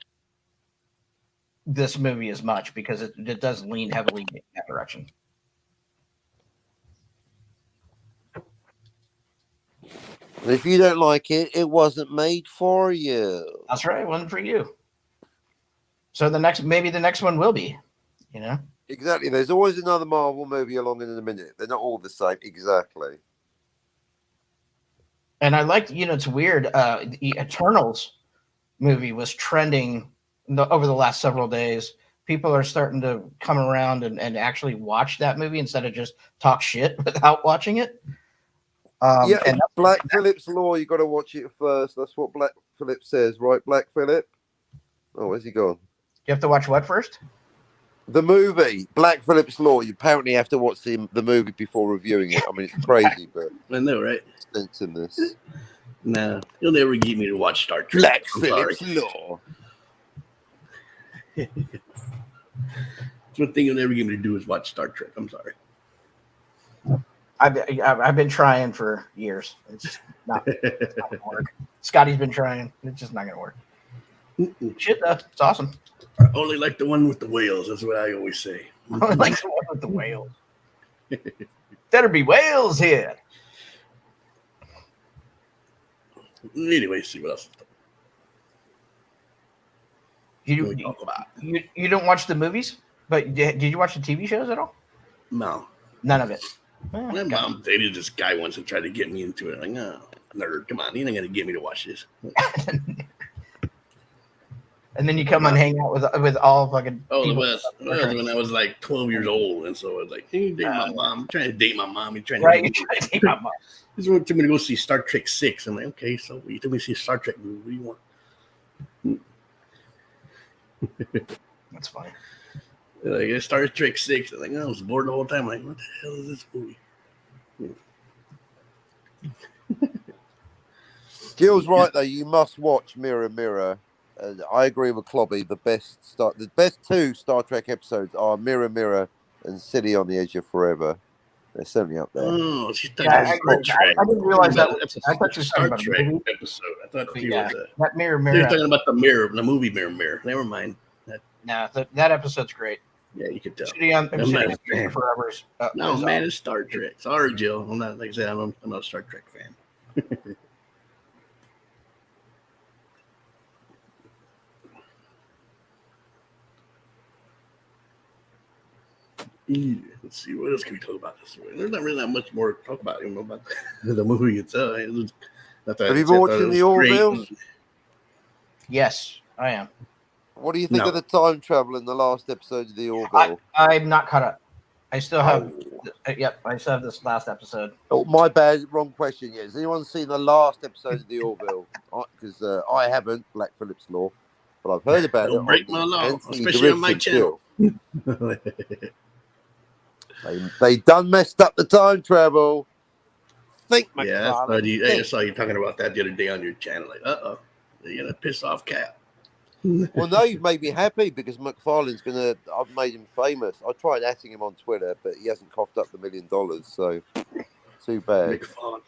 this movie as much because it does lean heavily in that direction. If you don't like it, it wasn't made for you. That's right. It wasn't for you. So maybe the next one will be, Exactly. There's always another Marvel movie along in a minute. They're not all the same. Exactly. And I liked, it's weird. The Eternals movie was trending over the last several days. People are starting to come around and actually watch that movie instead of just talk shit without watching it. And Black Phillip's Law, you got to watch it first. That's what Black Phillip says, right? Black Phillip. Oh, where's he gone? You have to watch what first? The movie Black Phillip's Law. You apparently have to watch the movie before reviewing it. I mean, it's crazy, but I know, right? Sense in this. Nah, you'll never get me to watch Star Trek. Black Phillip's Law. It's one thing you'll never get me to do is watch Star Trek. I'm sorry. I've been trying for years. It's just not gonna work. Scotty's been trying. It's just not gonna work. Shit, though, it's awesome. I only like the one with the whales. That's what I always say. I only like the one with the whales. Better be whales here. Anyway, see what else. You talk about? You don't watch the movies, but did you watch the TV shows at all? No. None of it. My mom dated this guy once and tried to get me into it. Like, no, nerd, come on, you ain't gonna get me to watch this. And then you come and hang out with all fucking. Oh, the best. That was when I was like 12 years old, and so I was like, "Hey, date my mom." I'm trying to date my mom. You're trying to date my mom. This is what took me to go see Star Trek 6. I'm like, okay, so you took me to see a Star Trek movie. What do you want? That's funny. Like Star Trek 6. I'm like, I was bored the whole time. I'm like, what the hell is this movie? Gil's right though. You must watch Mirror Mirror. I agree with Clobby. The best two Star Trek episodes are Mirror Mirror and City on the Edge of Forever. They're certainly up there. Oh, she's talking I didn't realize that. I thought you were talking about Star Trek episode. I thought she was that Mirror. You're talking about the movie Mirror. Never mind. That episode's great. Yeah, you could tell. City on Forever's. No, man, it's Star Trek. Sorry, Jill. I'm not, like I said, I'm not a Star Trek fan. Let's see, what else can we talk about this way? There's not really that much more to talk about, even about the movie itself. Have you been watching the Orville? Yes, I am. What do you think of the time travel in the last episode of the Orville? I'm not caught up. I still have. Yep, I still have this last episode. Oh, my bad. Wrong question. Yeah, has anyone seen the last episode of the Orville? Because I haven't. Black Phillip's Law, but I've heard about it. Break my law, especially on my channel. They done messed up the time travel. Yeah, I saw you talking about that the other day on your channel. Like, you're gonna piss off Cap. Well, no, you've made me happy because McFarlane's I've made him famous. I tried atting him on Twitter, but he hasn't coughed up the $1 million, so too bad.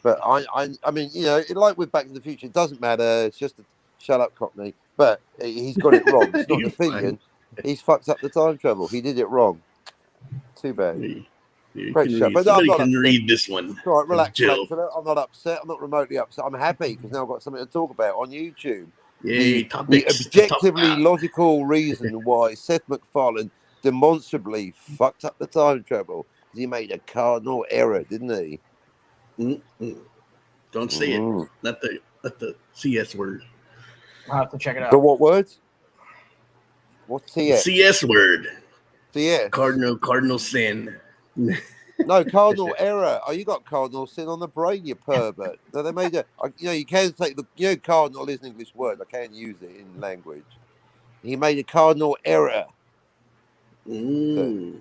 But I mean, you know, like with Back to the Future, it doesn't matter. It's just a shut up, Cockney. But he's got it wrong. It's not an opinion. He's fucked up the time travel. He did it wrong. Too bad. Great show. But somebody can read this one. All right, relax. I'm not upset. I'm not remotely upset. I'm happy because now I've got something to talk about on YouTube. The objectively logical reason why Seth MacFarlane demonstrably fucked up the time travel because he made a cardinal error, didn't he? Don't say it. Not the CS word. I'll have to check it out. The what words? What's CS? CS word. CS. Cardinal sin. No, cardinal error. Oh, you got cardinal sin on the brain, you pervert. So they made you can take cardinal is an English word. I can use it in language. He made a cardinal error. So,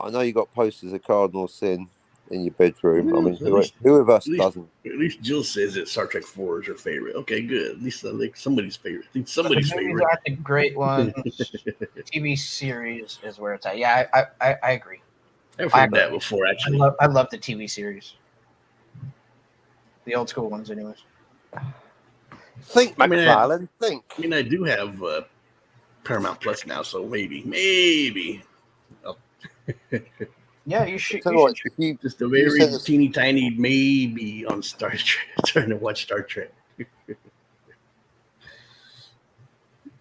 I know you got posters of cardinal sin in your bedroom. I mean, who of us doesn't? At least Jill says that Star Trek 4 is her favorite. Okay, good. At least like somebody's favorite. I think somebody's favorite. Are the great ones. TV series is where it's at. Yeah, I agree. I've heard that before, actually. I love the TV series. The old school ones, anyways. Think, McFarlane, think. I mean, I do have Paramount Plus now, so maybe. Oh. Yeah, you should. Just a very teeny tiny maybe on Star Trek. Trying to watch Star Trek.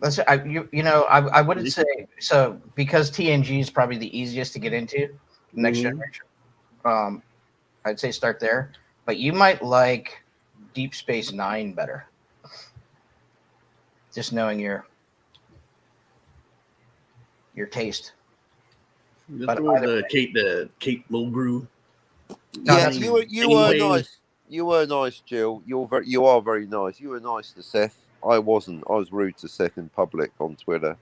I wouldn't say so because TNG is probably the easiest to get into. Next Generation. I'd say start there, but you might like Deep Space Nine better. Just knowing your taste. But the Kate Mulgrew. Yes, you were nice. You were nice, Jill. You are very nice. You were nice to Seth. I wasn't. I was rude to Seth in public on Twitter.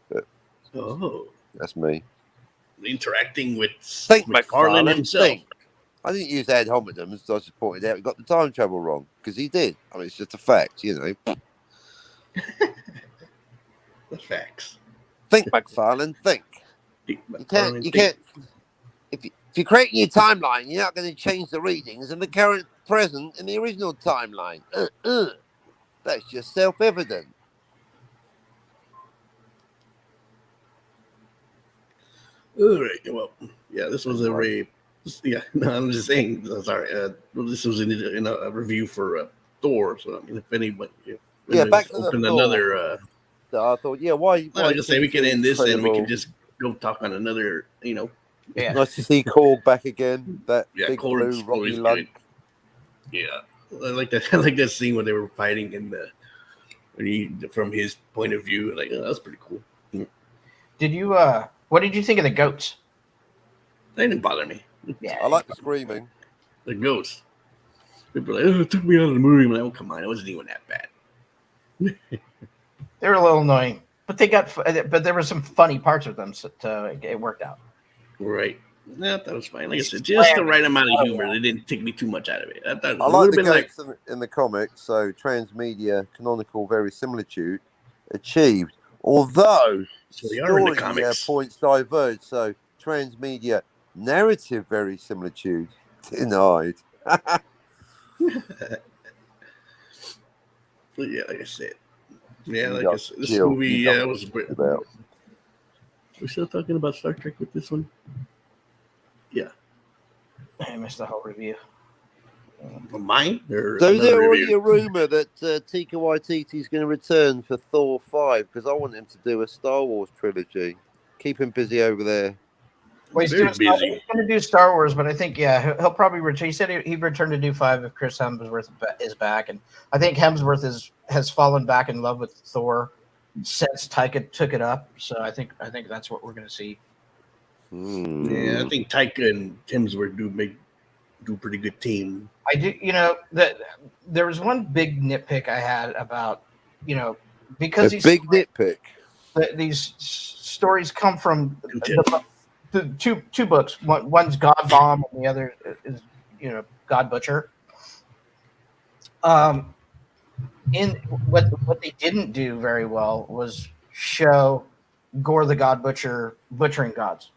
But that's me. Interacting with McFarlane himself. I didn't use ad hominem, as I just pointed out. He got the time travel wrong because he did. I mean, it's just a fact, you know. The facts. Think, McFarlane. Think. You can't. if you're creating your timeline, you're not going to change the readings in the current present in the original timeline. That's just self-evident. All right. Well, yeah, this was a rape. Yeah, no, I'm just saying. Sorry. Well, this was in a review for Thor. So I mean, if anybody, Back to the open Thor. another. I thought, why? I was just say we can end this and we incredible. can just go talk on another. Yeah. Nice to see Korg back again. That big Korg's blue rocky always lung. good. Yeah, I like that. I like that scene where they were fighting in from his point of view. Like, that's pretty cool. Did you? What did you think of the goats? They didn't bother me. Yeah, I like the screaming. The goats. People are like, it took me out of the movie. I'm like, oh, come on, it wasn't even that bad. they were a little annoying, but there were some funny parts of them, so it worked out. Right. Yeah, that was fine. Like I said, just the right amount of humor. They didn't take me too much out of it. I thought I like the goats in the comics. So transmedia, canonical verisimilitude achieved. Although they are in the story comics. Points diverge. So transmedia narrative verisimilitude denied. But yeah, like I said. Yeah, You like got I said, this Jill, movie you got was about. We're still talking about Star Trek with this one? Yeah. I missed the whole review. Mine? So is there already a rumor that Taika Waititi is going to return for Thor 5? Because I want him to do a Star Wars trilogy. Keep him busy over there. Well, he's going to do Star Wars, but I think, he'll probably return. He said he'd return to do 5 if Chris Hemsworth is back. And I think Hemsworth has fallen back in love with Thor since Taika took it up. So I think that's what we're going to see. Yeah, I think Taika and Hemsworth do pretty good team. I do, that there was one big nitpick I had about, because nitpick. These stories come from the two books. One's God Bomb and the other is God Butcher. In what they didn't do very well was show Gore the God Butcher butchering gods.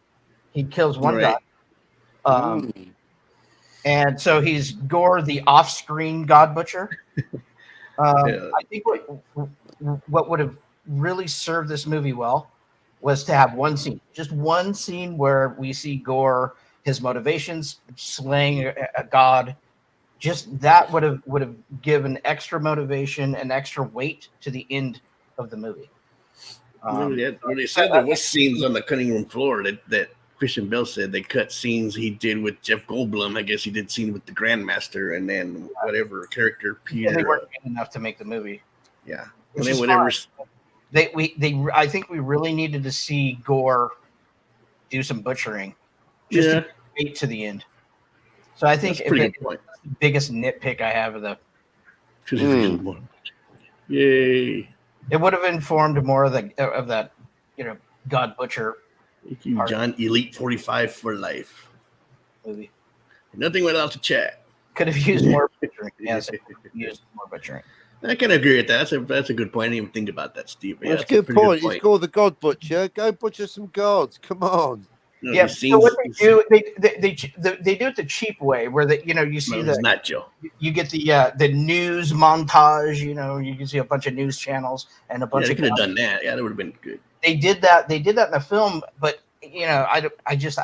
He kills one god. And so he's Gore the off-screen God Butcher. I think what would have really served this movie well was to have just one scene where we see Gore, his motivations, slaying a god. Just that would have given extra motivation and extra weight to the end of the movie. When they said there was scenes on the cutting room floor that Christian Bale said they cut scenes he did with Jeff Goldblum. I guess he did scene with the Grandmaster and then whatever character Peter. They weren't good enough to make the movie. Yeah, and then whatever. I think we really needed to see Gore do some butchering, just to wait to the end. So I think that's the biggest nitpick I have of the. Yay! It would have informed more of that, God Butcher. Thank you, John. Elite 45 for life. Movie. Nothing without the chat. Could have used more butchering. Yes, used more butchering. I can agree with that. That's a good point. I didn't even think about that, Steve. That's a good point. He's called the God Butcher. Go butcher some gods. Come on. No, so what they do, they do it the cheap way, where you see not Joe. You get the news montage. You can see a bunch of news channels and a bunch of. They could have done that. Yeah, that would have been good. They did that. They did that in the film, but I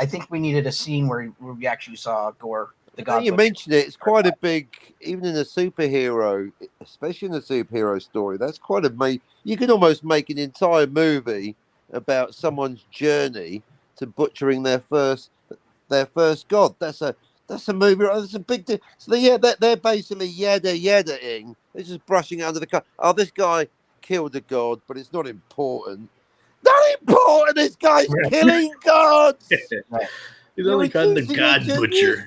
think we needed a scene where we actually saw Gore. You mentioned it. It's quite a big, even in a superhero, especially in a superhero story. That's quite a you could almost make an entire movie about someone's journey to butchering their first god. That's a movie. That's a big deal. So they're basically yada-ing. They're just brushing it under the car. Oh, this guy killed a god, but it's not important. Not important. This guy's killing gods. He's only called the God Butcher.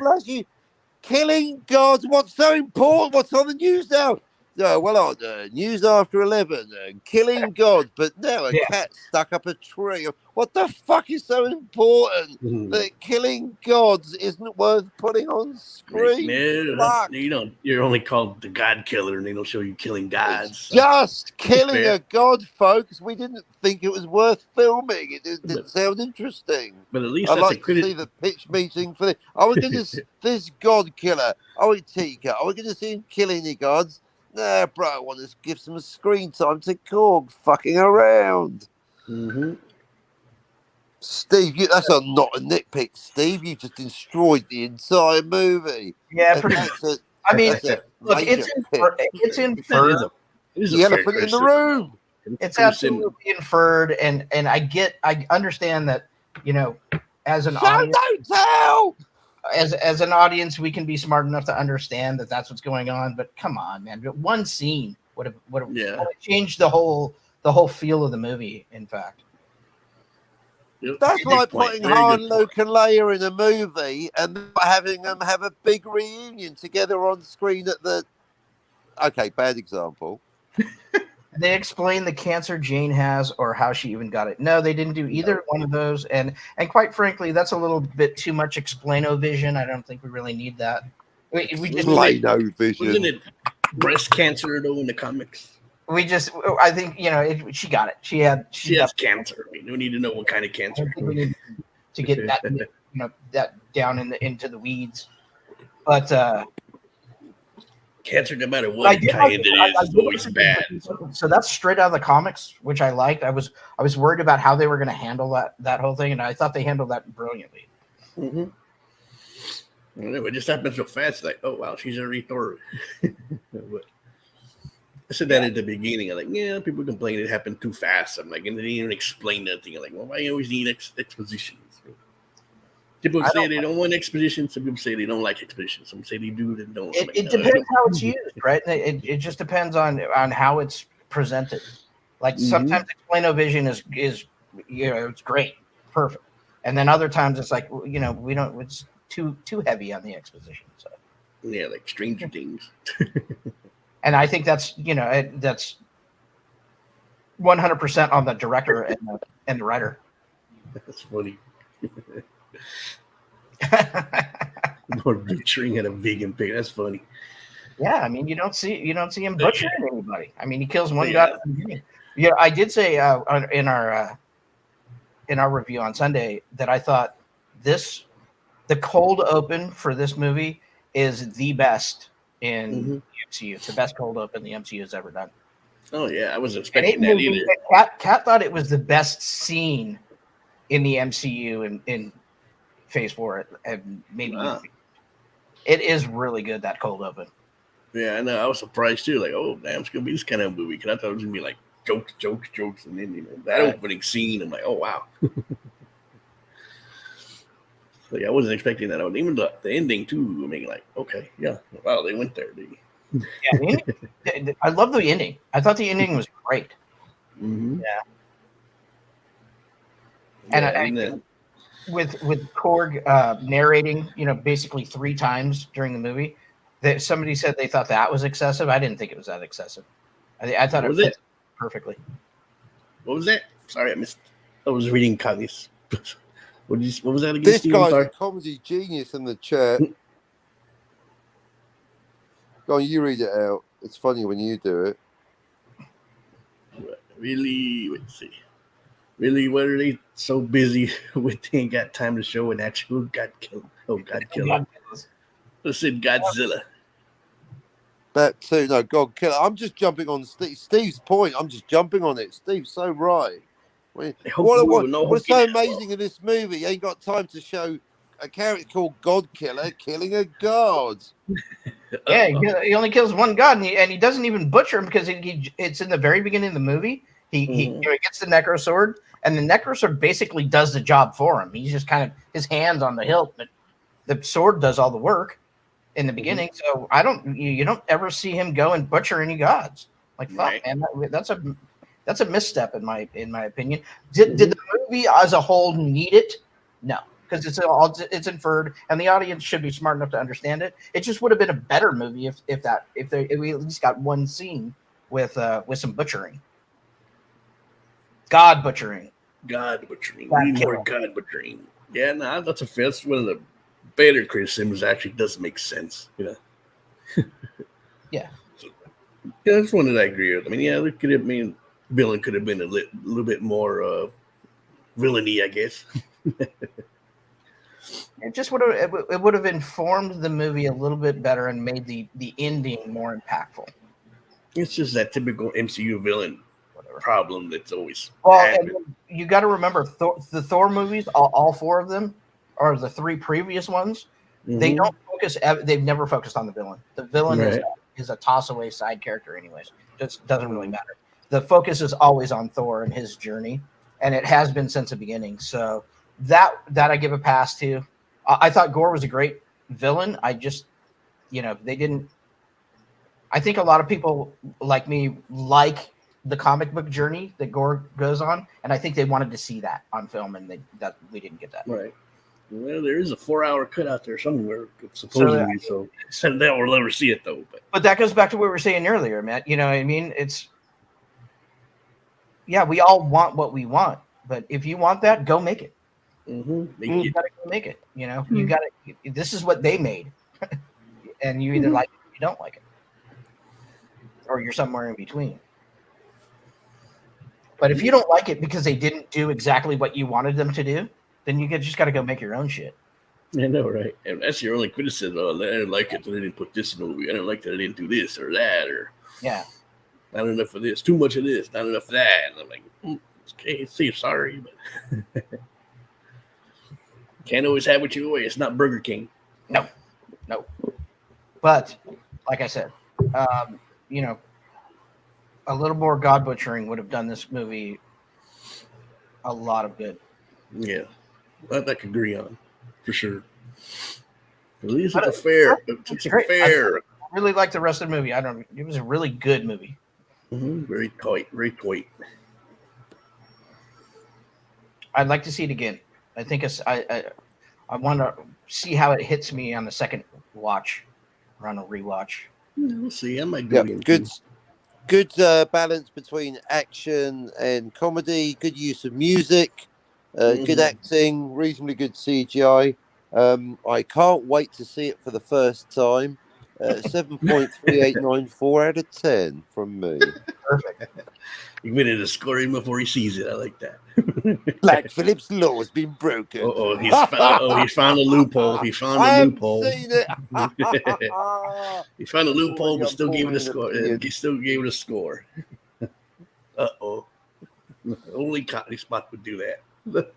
Killing gods. What's so important? What's on the news now? Yeah, well on News After 11, killing gods, but now a Yeah. cat stuck up a tree. What the fuck is so important that killing gods isn't worth putting on screen? No, you don't. You're only called the God Killer, and they don't show you killing gods. It's just killing a god, folks. We didn't think it was worth filming. It didn't sound interesting. But at least I'd that's like to see the pitch meeting for this. Are we going to see this god killer? Are we Tika? Are we going to see him kill any gods? Nah, bro, I want to give some screen time to Korg fucking around. Mm-hmm. Steve, that's not a nitpick, Steve. You just destroyed the entire movie. Yeah, pretty much. Look, it's inferred. The elephant in the room. It's absolutely inferred, and I understand that, you know, as an audience, don't tell. As an audience, we can be smart enough to understand that that's what's going on. But come on, man! One scene would have changed the whole feel of the movie. In fact, that's like putting Han, Luke, and Leia in a movie and having them have a big reunion together on screen at the. Okay, bad example. They explain the cancer Jane has or how she even got it. No, they didn't do either one of those. And quite frankly, that's a little bit too much explain-o-vision. I don't think we really need that. We just explain-o-vision. Wasn't it breast cancer though in the comics? I think, you know, she got it. She has cancer. I mean, we need to know what kind of cancer. We need to get that, you know, that down into the weeds. But cancer, no matter what kind it is always bad. So that's straight out of the comics, which I liked. I was worried about how they were going to handle that whole thing, and I thought they handled that brilliantly. Mm-hmm. It just happened so fast. Like, oh wow, she's already Thor. I said that at the beginning. I'm like, yeah, people complain it happened too fast. I'm like, and they didn't even explain nothing. I'm like, well, why you always need expositions? People say they don't want exposition. Some people say they don't like exposition. Some say they do, they don't. It depends how it's used, right? It just depends on how it's presented. Like sometimes explain-o-vision is you know, it's great, perfect, and then other times it's like, you know, we don't. It's too heavy on the exposition. So yeah, like Stranger Things. And I think that's, you know, that's 100% on the director and the writer. That's funny. Or butchering at a vegan pig. That's funny. Yeah, I mean, you don't see him butchering anybody. I mean, he kills one guy. Yeah, I did say in our review on Sunday that I thought the cold open for this movie is the best in the MCU. It's the best cold open the MCU has ever done. Oh yeah, I wasn't expecting that either. Kat thought it was the best scene in the MCU in Phase 4, and maybe it is really good, that cold open. Yeah, I know. I was surprised too. Like, oh damn, it's gonna be this kind of movie. Because I thought it was gonna be like jokes, and then, you know, that opening scene. I'm like, oh wow. So yeah, I wasn't expecting that. Even the ending too. I mean, like, okay, yeah, wow, they went there. Yeah, I love the ending. I thought the ending was great. Mm-hmm. Yeah, and with Korg narrating, you know, basically 3 times during the movie, that somebody said they thought that was excessive. I didn't think it was that excessive. I thought it fit perfectly. What was that? Sorry, I missed. I was reading Connie's. What was that again? This guy's a comedy genius in the chat. Go on, you read it out. It's funny when you do it. Really? Let's see. Really, what are they so busy with? They ain't got time to show an actual God killer. Oh, God killer. I said Godzilla. That too. No, God killer. I'm just jumping on Steve's point. I'm just jumping on it. Steve's so right. What's so amazing in this movie? You ain't got time to show a character called God Killer killing a god. Yeah, he only kills one god, and he doesn't even butcher him because it's in the very beginning of the movie. He gets the necro sword, and the necro sword basically does the job for him. He's just kind of his hands on the hilt, but the sword does all the work in the beginning. So you don't ever see him go and butcher any gods. Like, fuck, man, that's a misstep in my opinion. Did the movie as a whole need it? No, because it's inferred, and the audience should be smart enough to understand it. It just would have been a better movie if we at least got one scene with some butchering, God butchering. We need more God butchering. Yeah, that's a fair. That's one of the better criticisms. Actually, does make sense. Yeah. So, yeah, that's one that I agree with. I mean, yeah, it could have been villain could have been a little bit more villainy, I guess. It just would have informed the movie a little bit better and made the ending more impactful. It's just that typical MCU villain problem that's always and you got to remember the Thor movies, all four of them, or the three previous ones, they don't focus. They've never focused on the villain. The villain is a toss away side character, anyways. Just doesn't really matter. The focus is always on Thor and his journey, and it has been since the beginning. So that I give a pass to. I thought Gore was a great villain. I just, they didn't. I think a lot of people like me like the comic book journey that Gore goes on, and I think they wanted to see that on film, and we didn't get that. Right. Well, there is a 4-hour cut out there somewhere, supposedly. So that we'll never see it though. But that goes back to what we were saying earlier, Matt. You know what I mean? We all want what we want, but if you want that, go make it. You gotta go make it. You gotta. This is what they made, and you either like it or you don't like it, or you're somewhere in between. But if you don't like it because they didn't do exactly what you wanted them to do, then you just got to go make your own shit. I know, right? And that's your only criticism. I didn't like it that they didn't put this in the movie. I didn't like that they didn't do this or that, or not enough of this, too much of this, not enough of that. And I'm like, okay, see, sorry, but can't always have it your way. It's not Burger King. No. But like I said, a little more God butchering would have done this movie a lot of good. Yeah, that I could agree on for sure. At least it's a fair. It's a fair. I really liked the rest of the movie. It was a really good movie. Very tight, very tight. I'd like to see it again. I think I want to see how it hits me on the second watch or on a rewatch. We'll see. I might go good balance between action and comedy. Good use of music. Good acting. Reasonably good CGI. I can't wait to see it for the first time. 7.3894 out of 10 from me. Perfect. You're ready to score him before he sees it. I like that. Black Phillip's law has been broken. He's found a loophole. He found a loophole. Seen it. He found a loophole, but still gave it a score. He still gave it a score. Only Cotton Spot would do that. The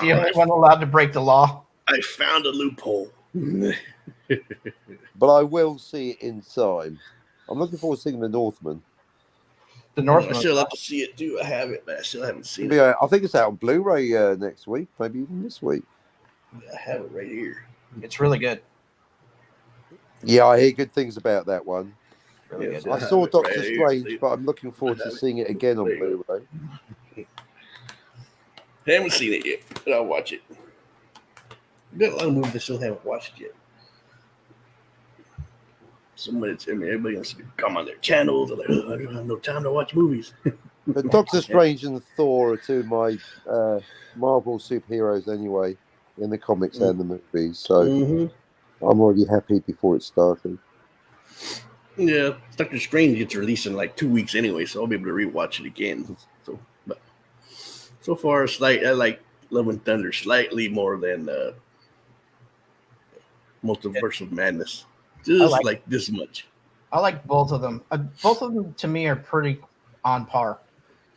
only one allowed to break the law. I found a loophole. But I will see it in time. I'm looking forward to seeing The Northman. The Northman. I still have to see it too. I have it, but I still haven't seen it. Yeah, I think it's out on Blu-ray next week, maybe even this week. I have it right here. It's really good. Yeah, I hear good things about that one. Really good. I saw Doctor Strange, but I'm looking forward to seeing it again on Blu-ray. I haven't seen it yet, but I'll watch it. Got a lot of movies I still haven't watched yet. Everybody wants to come on their channels. They're like, I don't have no time to watch movies. But Doctor Strange and Thor are two of my Marvel superheroes anyway, in the comics and the movies. So I'm already happy before it started. Yeah, Doctor Strange gets released in like 2 weeks anyway, so I'll be able to rewatch it again. So far, I like Love and Thunder slightly more than Multiverse of Madness. Just like this much. I like both of them. Both of them to me are pretty on par.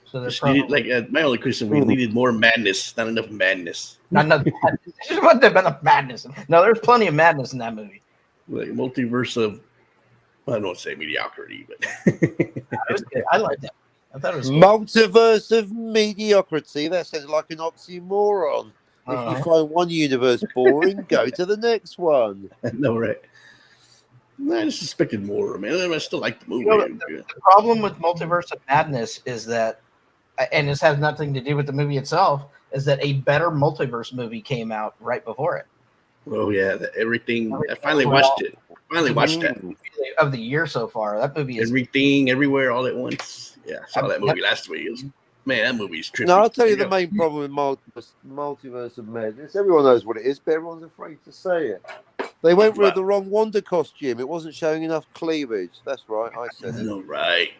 So my only criticism: we needed more madness, not enough madness. Not enough madness. There wasn't enough madness. No, there's plenty of madness in that movie. Like Multiverse of, I don't want to say mediocrity, but it was good. I like that. I thought it was Multiverse of mediocrity. That sounds like an oxymoron. If you find one universe boring, go to the next one. No, right. I just suspected more. I mean, I still like the movie. The problem with Multiverse of Madness is that and this has nothing to do with the movie itself, is that a better multiverse movie came out right before it. Oh yeah, everything. I finally watched it. Finally watched that of the year so far. That movie is Everything, Everywhere, All at Once. Yeah, I saw that movie last week. Man, that movie's trippy. No, I'll tell you the main problem with multiverse of madness. Everyone knows what it is, but everyone's afraid to say it. They went with the wrong Wanda costume. It wasn't showing enough cleavage. That's right. I said it. No, right.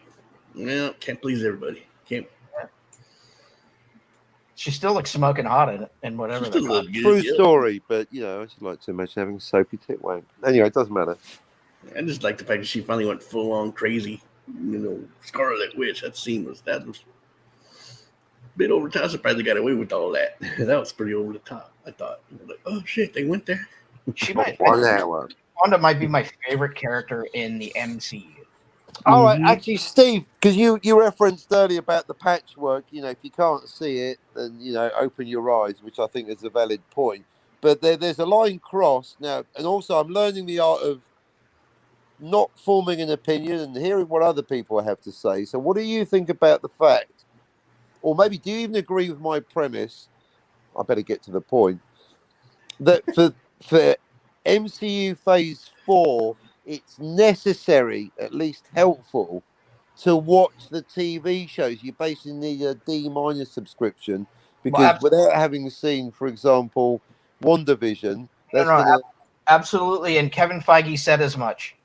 Well, can't please everybody. Can't. She still looks smoking hot in it, and whatever. True story, but I just like to imagine having a soapy tit wank. Anyway, it doesn't matter. I just like the fact that she finally went full on crazy. Scarlet Witch. That was a bit over the top. I'm surprised they got away with all that. That was pretty over the top. I thought, like, oh shit, they went there. She might. 1 hour. Wanda might be my favorite character in the MCU. All right, actually, Steve, because you referenced earlier about the patchwork. If you can't see it, then open your eyes, which I think is a valid point. But there's a line crossed now, and also I'm learning the art of not forming an opinion and hearing what other people have to say. So, what do you think about the fact, or maybe do you even agree with my premise? I better get to the point. That for MCU Phase 4. It's necessary, at least helpful, to watch the TV shows. You basically need a D- subscription because without having seen, for example, WandaVision, absolutely. And Kevin Feige said as much.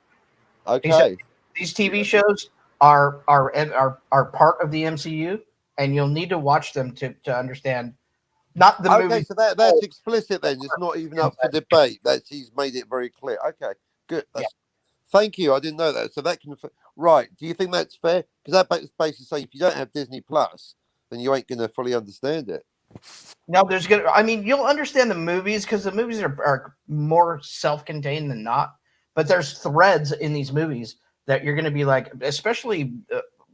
Okay, he said, these TV shows are part of the MCU, and you'll need to watch them to understand. Not the movie. Okay, so that's explicit then. It's not even up for debate. He's made it very clear. Okay, good. Thank you. I didn't know that. So that can right. Do you think that's fair? Because that basically saying if you don't have Disney Plus, then you ain't gonna fully understand it. No, you'll understand the movies because the movies are more self-contained than not. But there's threads in these movies that you're gonna be like, especially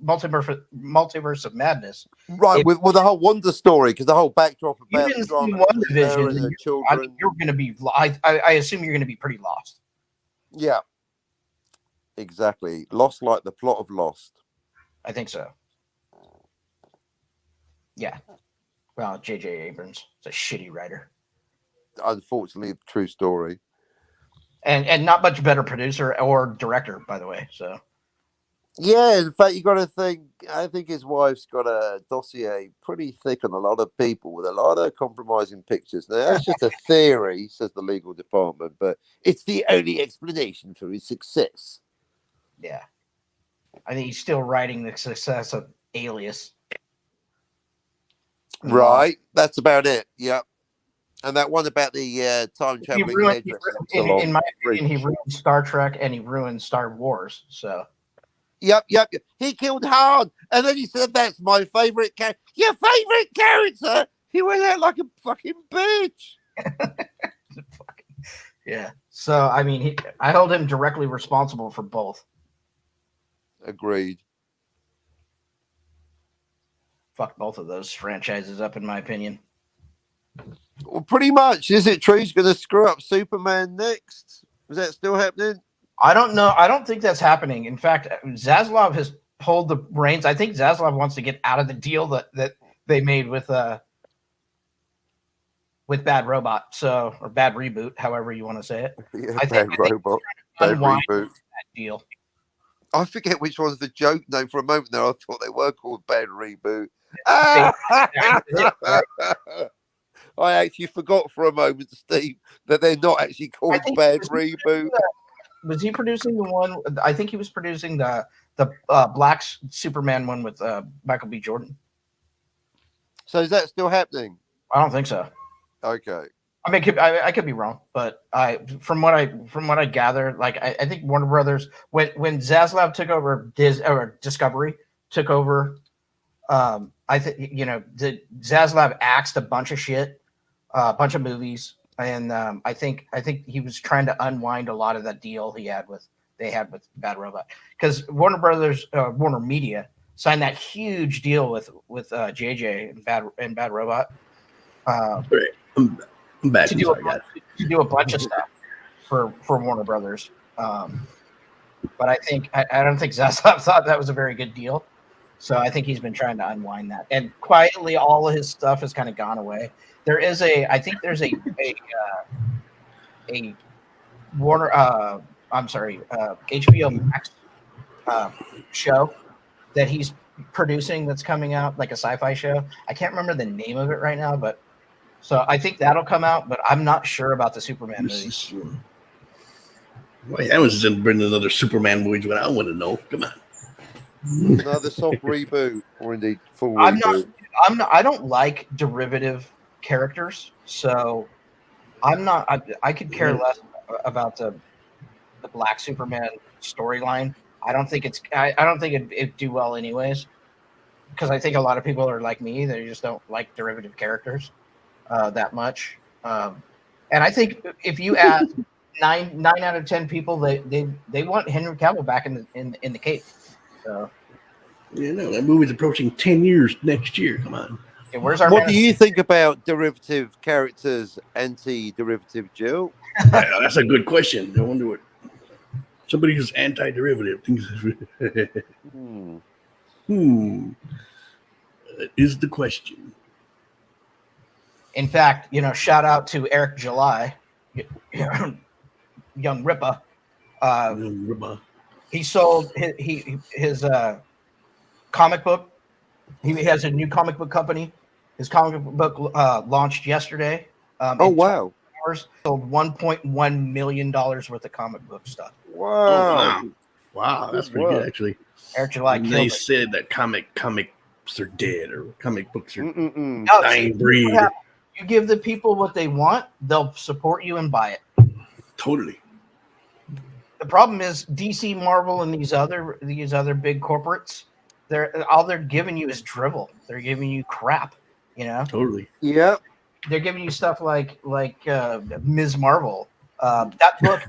multiverse of madness. Right, with the whole Wonder story, because the whole backdrop about the drama and the children. You're gonna be. I assume you're gonna be pretty lost. Yeah. Exactly. Lost like the plot of Lost. I think so. Yeah. Well, J.J. Abrams is a shitty writer. Unfortunately, true story. And not much better producer or director, by the way. So. Yeah, in fact, you got to think. I think his wife's got a dossier pretty thick on a lot of people with a lot of compromising pictures. Now, that's just a theory, says the legal department, but it's the only explanation for his success. Yeah. I think he's still writing the success of Alias. Right. That's about it. Yep. And that one about the time traveling in my opinion, he ruined Star Trek and he ruined Star Wars. So. Yep. He killed Han. And then he said, that's my favorite character. Your favorite character? He went out like a fucking bitch. Yeah. So, I hold him directly responsible for both. Agreed. Fuck both of those franchises up, in my opinion. Well, pretty much. Is it true he's going to screw up Superman next? Is that still happening? I don't know. I don't think that's happening. In fact, Zaslav has pulled the reins. I think Zaslav wants to get out of the deal that they made with Bad Robot, or Bad Reboot, however you want to say it. Yeah, Bad Robot. Bad Reboot. That deal. I forget which was the joke name for a moment there. I thought they were called Bad Reboot. I actually forgot for a moment, Steve, that they're not actually called Bad Reboot. Was he producing the one? I think he was producing the Black Superman one with Michael B. Jordan. So is that still happening? I don't think so. Okay. I could be wrong, but from what I gather, I think Warner Brothers when Zaslav took over Discovery took over, I think Zaslav axed a bunch of shit, a bunch of movies, and I think he was trying to unwind a lot of that deal they had with Bad Robot, because Warner Media signed that huge deal with JJ and Bad Robot. To do a bunch of stuff for Warner Brothers, but I don't think Zaslav thought that was a very good deal. So I think he's been trying to unwind that, and quietly, all of his stuff has kind of gone away. I think there's a Warner, I'm sorry, HBO Max show that he's producing that's coming out, like a sci-fi show. I can't remember the name of it right now, but so I think that'll come out, but I'm not sure about the Superman movie. Why that was just bring another Superman movie? What I want to know. Come on. Another soft reboot, or indeed full reboot. I don't like derivative characters, so I'm not. I could care less about the Black Superman storyline. I don't think it'd do well anyways, because I think a lot of people are like me. They just don't like derivative characters that much. And I think if you ask nine out of 10 people, they want Henry Cavill back in the Cape. So. Yeah, no, that movie's approaching 10 years next year. Come on. Okay, where's our what do you think about derivative characters, anti-derivative, Jill? That's a good question. I wonder what somebody who's anti-derivative thinks. Is the question. In fact, shout out to Eric July, young Rippa. He sold his comic book. He has a new comic book company. His comic book launched yesterday. Oh, wow. Sold $1.1 million worth of comic book stuff. Wow. Oh, wow. That's pretty good, actually. Eric July killed They it. said that comics are dead, or comic books are No, dying breed. You give the people what they want, they'll support you and buy it. Totally. The problem is DC, Marvel, and these other big corporates. All they're giving you is drivel. They're giving you crap. Totally. Yeah. They're giving you stuff like Ms. Marvel. That book.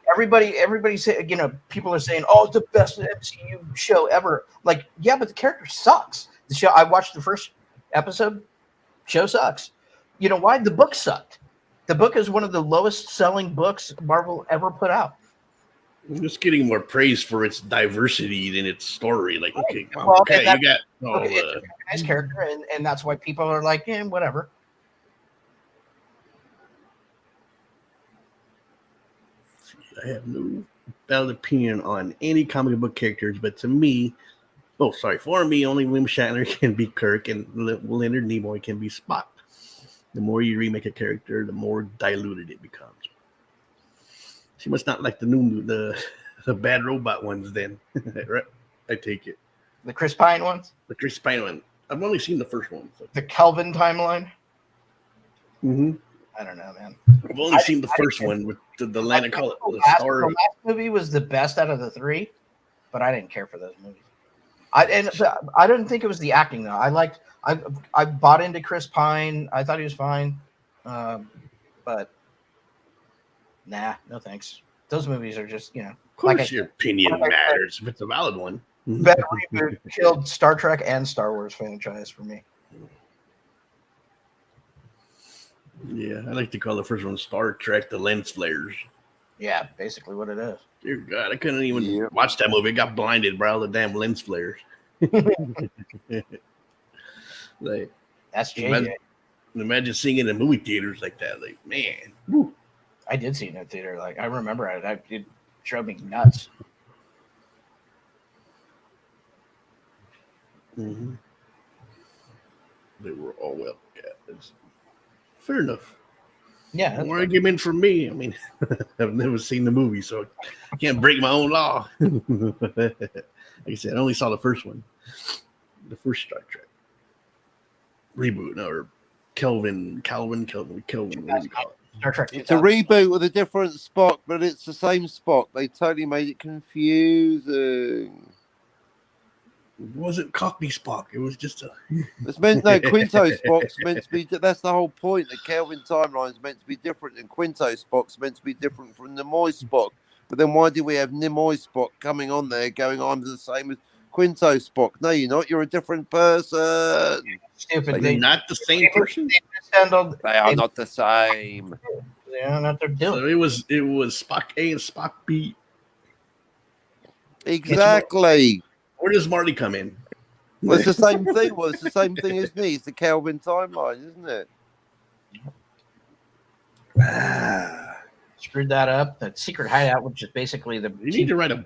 Everybody say, people are saying, "Oh, it's the best MCU show ever." Like, yeah, but the character sucks. The show. I watched the first episode. Show sucks. You know why? The book sucked. The book is one of the lowest selling books Marvel ever put out. Just getting more praise for its diversity than its story. Like, okay, well, okay, you got it's a nice character, and that's why people are like, whatever. I have no valid opinion on any comic book characters, but for me, only William Shatner can be Kirk, and Leonard Nimoy can be Spock. The more you remake a character, the more diluted it becomes. She must not like the bad robot ones then. Right? I take it. The Chris Pine ones? The Chris Pine one. I've only seen the first one. So. The Kelvin timeline? Mm-hmm. I don't know, man. I've only seen the first one with the Lana Call. The last movie was the best out of the three, but I didn't care for those movies. I didn't think it was the acting though. I bought into Chris Pine. I thought he was fine, but nah, no thanks. Those movies are just Of course, your opinion matters if it's a valid one. That reboot killed Star Trek and Star Wars franchise for me. Yeah, I like to call the first one Star Trek: The Lens Flares. Yeah, basically what it is. Dear God, I couldn't even watch that movie. I got blinded by all the damn lens flares. Like, that's JJ. Imagine seeing it in movie theaters like that. Like, man. Woo. I did see it in a theater. Like, I remember it. It drove me nuts. Mm-hmm. They were all well. Yeah, fair enough. Yeah. More argument from me. I mean, I've never seen the movie, so I can't break my own law. Like I said, I only saw the first one. The first Star Trek reboot, or Kelvin. What do you call it? Star Trek. It's a reboot with a different Spock, but it's the same Spock. They totally made it confusing. It wasn't Cockney Spock. It was just a. It's meant Quinto Spock's meant to be. That's the whole point. The Kelvin timeline is meant to be different, and Quinto Spock's meant to be different from Nimoy Spock. But then why do we have Nimoy Spock coming on there, going, "I'm the same as Quinto Spock"? No, you're not. You're a different person. Stupid. They're not the same person. They are not the same. They're not their deal. So it was Spock A and Spock B. Exactly. Where does Marty come in? Well, it's the same thing. Well, it's the same thing, isn't it? It's the Kelvin timeline, isn't it? Screwed that up. That secret hideout, which is basically the. You need to write a.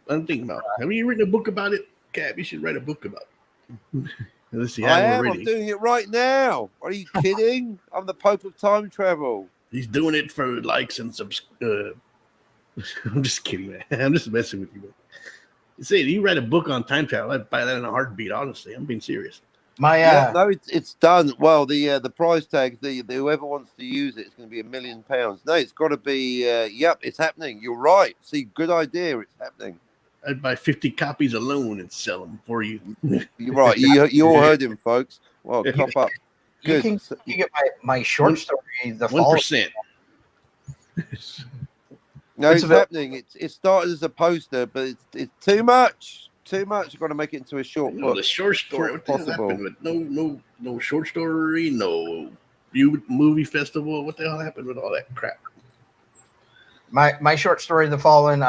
I'm thinking about. Have you written a book about it, Cap? You should write a book about it. Let's see. I am. I'm doing it right now. Are you kidding? I'm the Pope of time travel. He's doing it for likes and subs. I'm just kidding, man. I'm just messing with you, man. Say you write a book on time travel, I'd buy that in a heartbeat. Honestly, I'm being serious. No, it's done. Well, the price tag, the whoever wants to use it's going to be £1 million. No, it's got to be. Yep, it's happening. You're right. See, good idea. It's happening. I'd buy 50 copies alone and sell them for you. You're right. You all heard him, folks. Well, cop up. Good. You can get my short story. The 1%. No, it's happening. It started as a poster, but it's too much. Too much. You've got to make it into a short book. The short story. What the hell happened with no short story, no movie festival? What the hell happened with all that crap? My short story, The Fallen,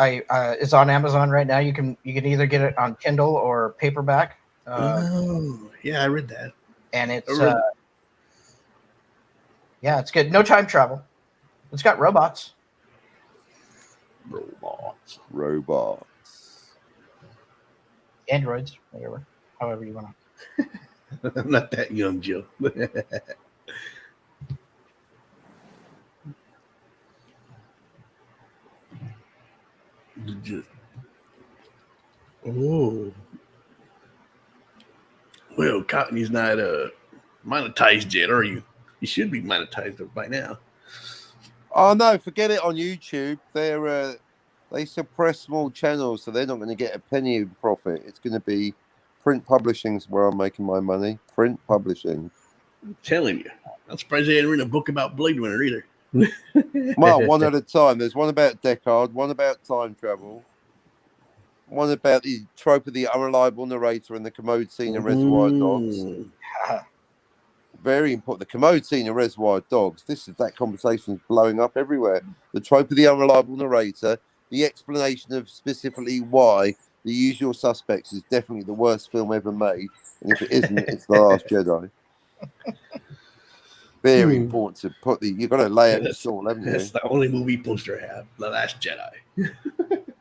is on Amazon right now. You can either get it on Kindle or paperback. Yeah, I read that. And it's it's good. No time travel. It's got robots. Androids, whatever. However you want to. I'm not that young, Joe. Well, Cottony's not monetized yet, are you? You should be monetized by now. Oh no, forget it. On YouTube, they suppress small channels, so they're not going to get a penny of profit. It's going to be print publishing's where I'm making my money. Print publishing. I'm telling you, I'm surprised they hadn't written a book about Blade Runner either. Well, one at a time. There's one about Deckard, one about time travel, one about the trope of the unreliable narrator and the commode scene in Reservoir Dogs. Very important. The commode scene in Reservoir Dogs. That conversation is blowing up everywhere. The trope of the unreliable narrator, the explanation of specifically why The Usual Suspects is definitely the worst film ever made, and if it isn't, it's The Last Jedi. Very important to put you've got to lay out the stall, haven't you? That's the only movie poster I have, The Last Jedi.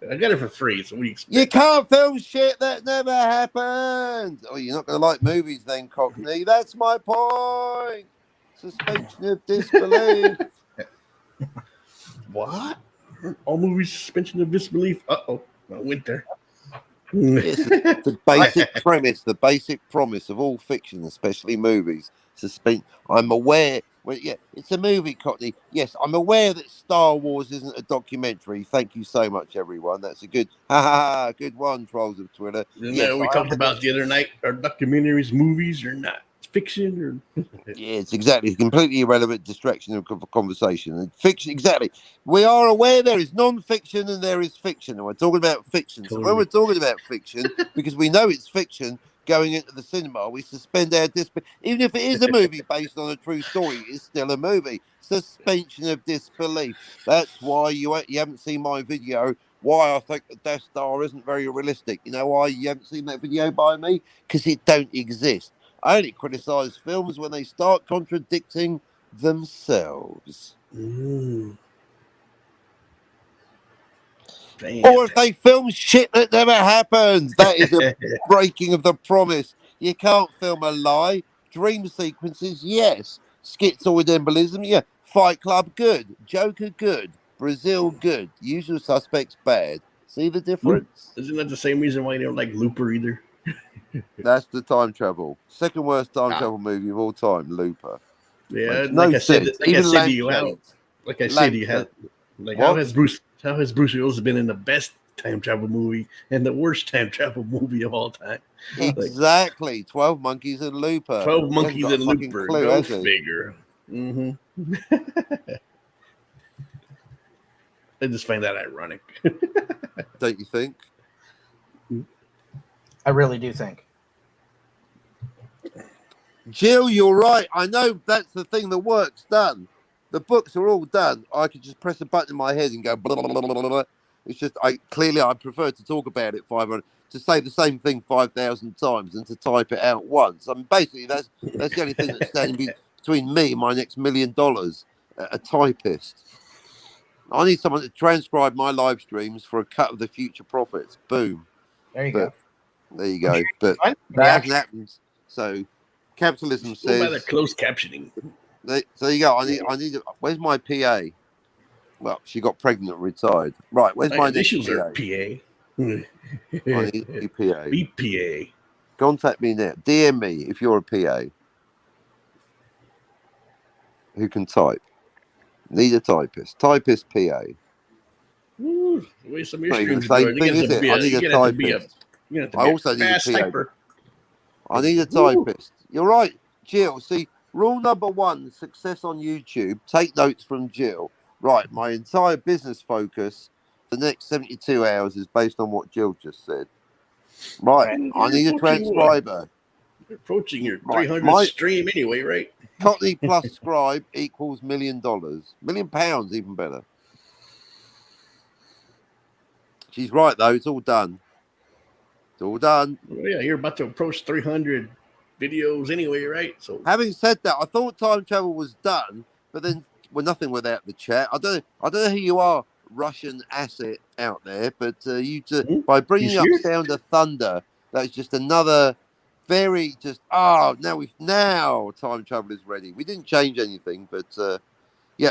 I got it for free, so what do you expect? You can't film shit that never happened. Oh, you're not going to like movies then, Cockney. That's my point. Suspension of disbelief. What? All movies suspension of disbelief? Uh-oh. I went there. It's the basic premise, the basic promise of all fiction, especially movies. I'm aware. Well, yeah, it's a movie, Cockney. Yes, I'm aware that Star Wars isn't a documentary. Thank you so much, everyone. That's a good, good one, trolls of Twitter. Yes, we talked about the other night. Are documentaries movies or not? It's fiction or? Yeah, it's exactly a completely irrelevant distraction of conversation. And fiction, exactly. We are aware there is non-fiction and there is fiction, and we're talking about fiction. Totally. So when we're talking about fiction, because we know it's fiction. Going into the cinema, we suspend our disbelief. Even if it is a movie based on a true story, it's still a movie. Suspension of disbelief. That's why you haven't seen my video. Why I think the Death Star isn't very realistic. You know why you haven't seen that video by me? Because it don't exist. I only criticise films when they start contradicting themselves. Or if they film shit that never happened. That is a breaking of the promise. You can't film a lie. Dream sequences, yes. Schizoid embolism, yeah. Fight Club, good. Joker, good. Brazil, good. Usual Suspects, bad. See the difference? Isn't that the same reason why you don't like Looper either? That's the time travel. Second worst time travel movie of all time, Looper. Yeah, like I said to you, how has Bruce Willis been in the best time travel movie and the worst time travel movie of all time? Exactly. 12 Monkeys and Looper. 12 Monkeys and Looper. Go figure. I just find that ironic. Don't you think? I really do think. Jill, you're right. I know that's the thing. The work's done. The books are all done. I could just press a button in my head and go blah, blah, blah, blah, blah. It's just I prefer to talk about it 500 to say the same thing 5,000 times than to type it out once. I mean, basically that's the only thing that's standing between me and my next $1 million. A typist. I need someone to transcribe my live streams for a cut of the future profits. Boom. There you go. There you go. But that hasn't happened. So capitalism says by the closed captioning. So there you go. I need. Where's my PA? Well, she got pregnant and retired. Right. Where's my next initials PA? are PA. I need a PA. BPA. Contact me now. DM me if you're a PA who can type. Need a typist. Typist PA. Ooh, the way some of your Not streams even the are same going, thing, is it? I need a typist. I also need a PA. Typer. I need a typist. You're right, Jill. See, rule number 1, success on YouTube. Take notes from Jill. Right, my entire business focus the next 72 hours is based on what Jill just said. Right, I need a transcriber. You're approaching your 300th stream anyway, right? Cotley plus scribe equals $1 million. £1 million, even better. She's right, though. It's all done. It's all done. Well, yeah, you're about to approach 300 videos anyway, right? So, having said that, I thought time travel was done, but then nothing without the chat. I don't know who you are, Russian asset out there, but by bringing up Sound of Thunder, that's just another very now time travel is ready. We didn't change anything, but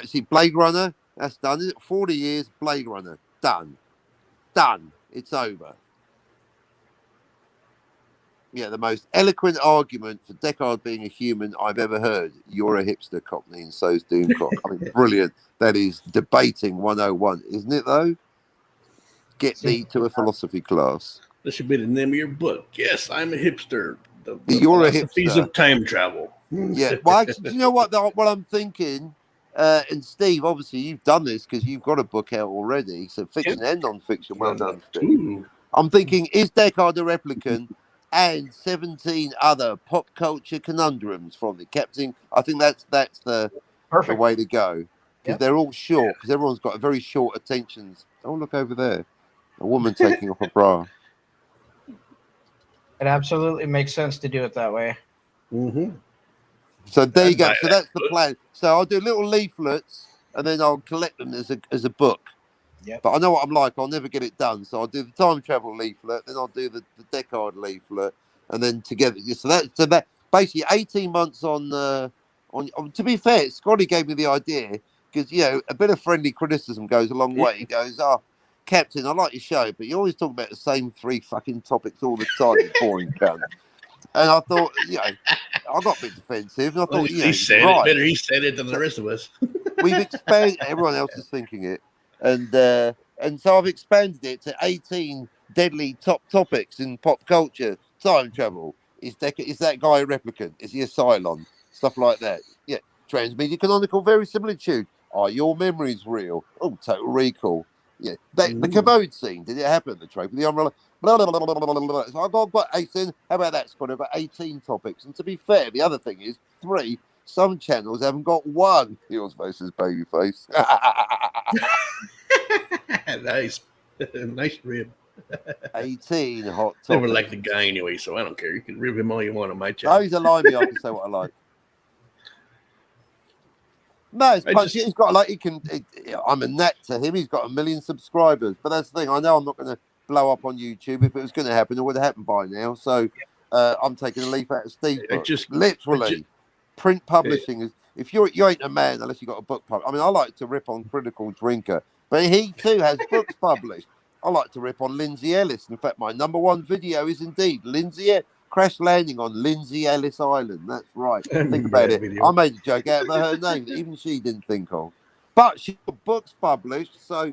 see, Blade Runner, that's done. Is it 40 years? Blade Runner, done. It's over. Yeah, the most eloquent argument for Deckard being a human I've ever heard. You're a hipster, Cockney, and so's Doomcock. I mean, brilliant. That is debating 101, isn't it, though? Get thee to a philosophy class. This should be the name of your book. Yes, I'm a hipster. The You're a philosophies hipster. of time travel. Yeah, well, actually, you know what I'm thinking? And Steve, obviously, you've done this because you've got a book out already. So fiction and non-fiction. Well done, Steve. Ooh. I'm thinking, is Deckard a replicant? And 17 other pop culture conundrums from the captain. I think that's the way to go. Because they're all short. Because everyone's got a very short attention. Oh, look over there. A woman taking off a bra. It absolutely makes sense to do it that way. Mm-hmm. So there you go. So that's the plan. So I'll do little leaflets and then I'll collect them as a book. Yep. But I know what I'm like. I'll never get it done. So I'll do the time travel leaflet, then I'll do the Deckard leaflet, and then together. So that basically 18 months on. To be fair, Scotty gave me the idea because a bit of friendly criticism goes a long way. He goes, "Oh, Captain, I like your show, but you always talk about the same 3 fucking topics all the time, you boring cunt." And I thought, I got a bit defensive. And I thought, he said it better. He said it than the rest of us. We've expanded. Everyone else is thinking it. And so I've expanded it to 18 deadly top topics in pop culture. Time travel. Is that guy a replicant? Is he a Cylon? Stuff like that. Yeah. Transmedia canonical verisimilitude. Are your memories real? Oh, Total Recall. Yeah. The commode scene. Did it happen? The trope of the umbrella. Blah, blah, blah, blah, blah, blah, blah. So I've got 18. How about that, Scott? I've got 18 topics. And to be fair, the other thing is 3. Some channels haven't got 1. Yours versus Babyface. Nice. Nice rib. 18 hot topics. Never liked the guy anyway, so I don't care. You can rib him all you want on my channel. Oh, he's a limey. I can say what I like. No, it's punchy. He's got I'm a net to him. He's got 1 million subscribers. But that's the thing. I know I'm not going to blow up on YouTube. If it was going to happen, it would have happened by now. So I'm taking a leaf out of Steve's book. Literally, print publishing is. If you ain't a man unless you got a book published. I mean, I like to rip on Critical Drinker, but he too has books published. I like to rip on Lindsay Ellis. In fact, my #1 video is indeed Lindsay crash landing on Lindsay Ellis Island. That's right. Think about it. Video. I made a joke out of her name that even she didn't think of. But she got books published, so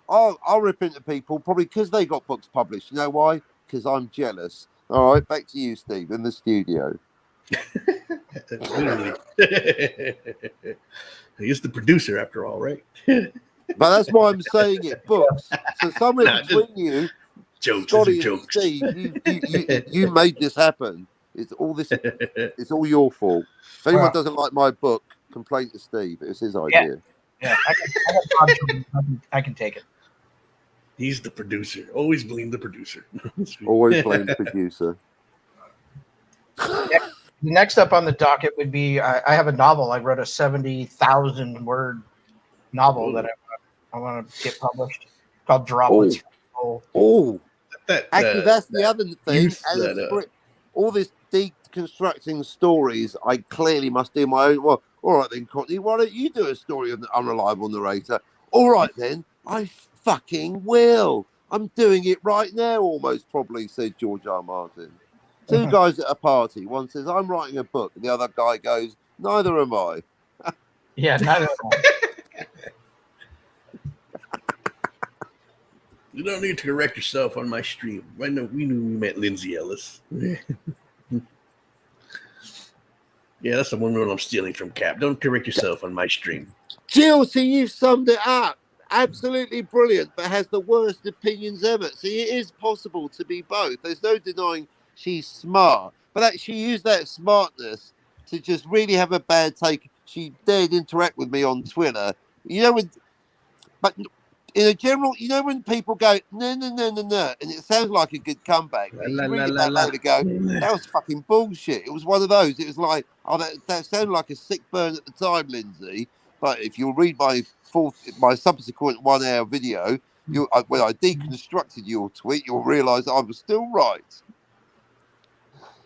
I'll rip into people probably because they got books published. You know why? Because I'm jealous. All right, back to you, Steve, in the studio. Literally. He's the producer after all, right? But that's why I'm saying it. Books. So somewhere between you, Scotty and Steve, you made this happen. It's all your fault. If anyone doesn't like my book, complain to Steve. It's his idea. Yeah, I can take it. He's the producer. Always blame the producer. Always blame the producer. Next up on the docket would be I have a novel. I wrote a 70,000 word novel that I want to get published called Droplets. Actually, that's the other thing. All this deconstructing stories, I clearly must do my own. Well, all right then, Courtney, why don't you do a story of the unreliable narrator? All right then, I fucking will. I'm doing it right now, almost probably, said George R. Martin. Two guys at a party. One says, I'm writing a book. The other guy goes, neither am I. Yeah, neither am I. You don't need to correct yourself on my stream. I know we knew we met Lindsay Ellis. Yeah, that's the one rule I'm stealing from Cap. Don't correct yourself on my stream. Jill, see, you've summed it up. Absolutely brilliant, but has the worst opinions ever. See, it is possible to be both. There's no denying she's smart, but she used that smartness to just really have a bad take. She dared interact with me on Twitter. But in a general, when people go, no, and it sounds like a good comeback. And you read it back later go, that was fucking bullshit. It was one of those. It was like, oh, that sounded like a sick burn at the time, Lindsay. But if you'll read my subsequent 1 hour video, when I deconstructed your tweet, you'll realise I was still right.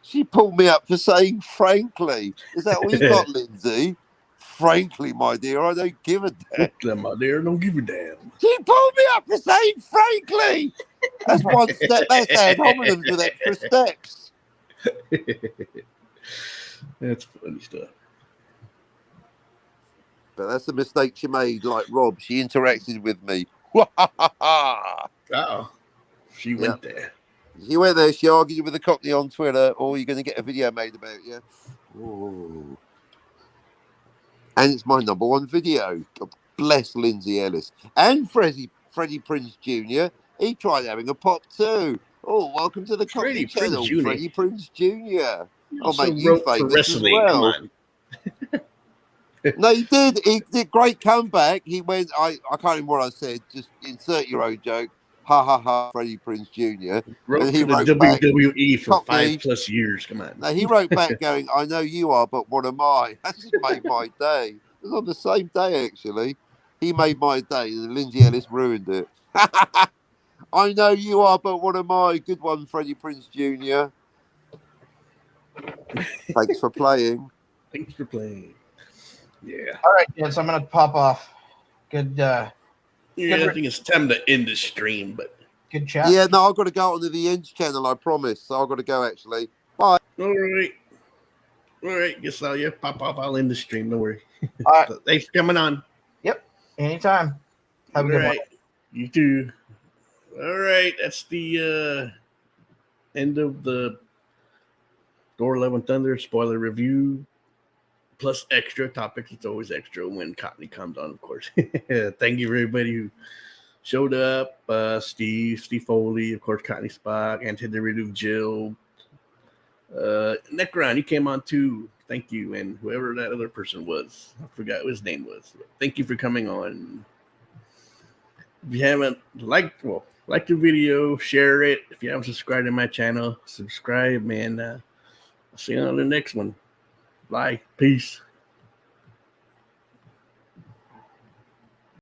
She pulled me up for saying frankly. Is that all you got, Lindsay? Frankly, my dear, I don't give a damn. Frankly, my dear, I don't give a damn. She pulled me up for saying frankly. That's one step. That's ad hominems with extra steps. That's funny stuff. But that's the mistake she made, like Rob. She interacted with me. She went there. She went there. She argued with the Cockney on Twitter, or you're going to get a video made about you. Ooh. And it's my number one video. God bless Lindsay Ellis. And Freddie Prinze Jr. He tried having a pop too. Oh, welcome to the Cockney channel, Freddie Prinze Jr. Oh, mate, you famous as well. No, he did. He did great comeback. He went, I can't remember what I said. Just insert your own joke. Ha ha ha, Freddie Prinze Jr. Wrote for the WWE for 5+ years. Come on. No, he wrote back going, I know you are, but what am I? That just made my day. It was on the same day, actually. He made my day, and Lindsay Ellis ruined it. I know you are, but what am I? Good one, Freddie Prinze Jr. Thanks for playing. Thanks for playing. Yeah. All right, kids, I'm going to pop off. Good. I think it's time to end the stream, but good chat. Yeah, no, I've got to go onto the Ends channel, I promise. So I've got to go, actually. Bye. All right. Guess I'll pop off. I'll end the stream. Don't worry. All right. Thanks for coming on. Yep. Anytime. Have a good one. You too. All right. That's the end of the Thor: Love and Thunder spoiler review. Plus extra topics. It's always extra when Cockney comes on, of course. Thank you for everybody who showed up. Steve Foley, of course, Cockney Spock, Antiderivative Jill. Necron, you came on too. Thank you. And whoever that other person was. I forgot what his name was. Thank you for coming on. If you haven't like the video, share it. If you haven't subscribed to my channel, subscribe, man. I'll see you on the next one. Bye. Peace.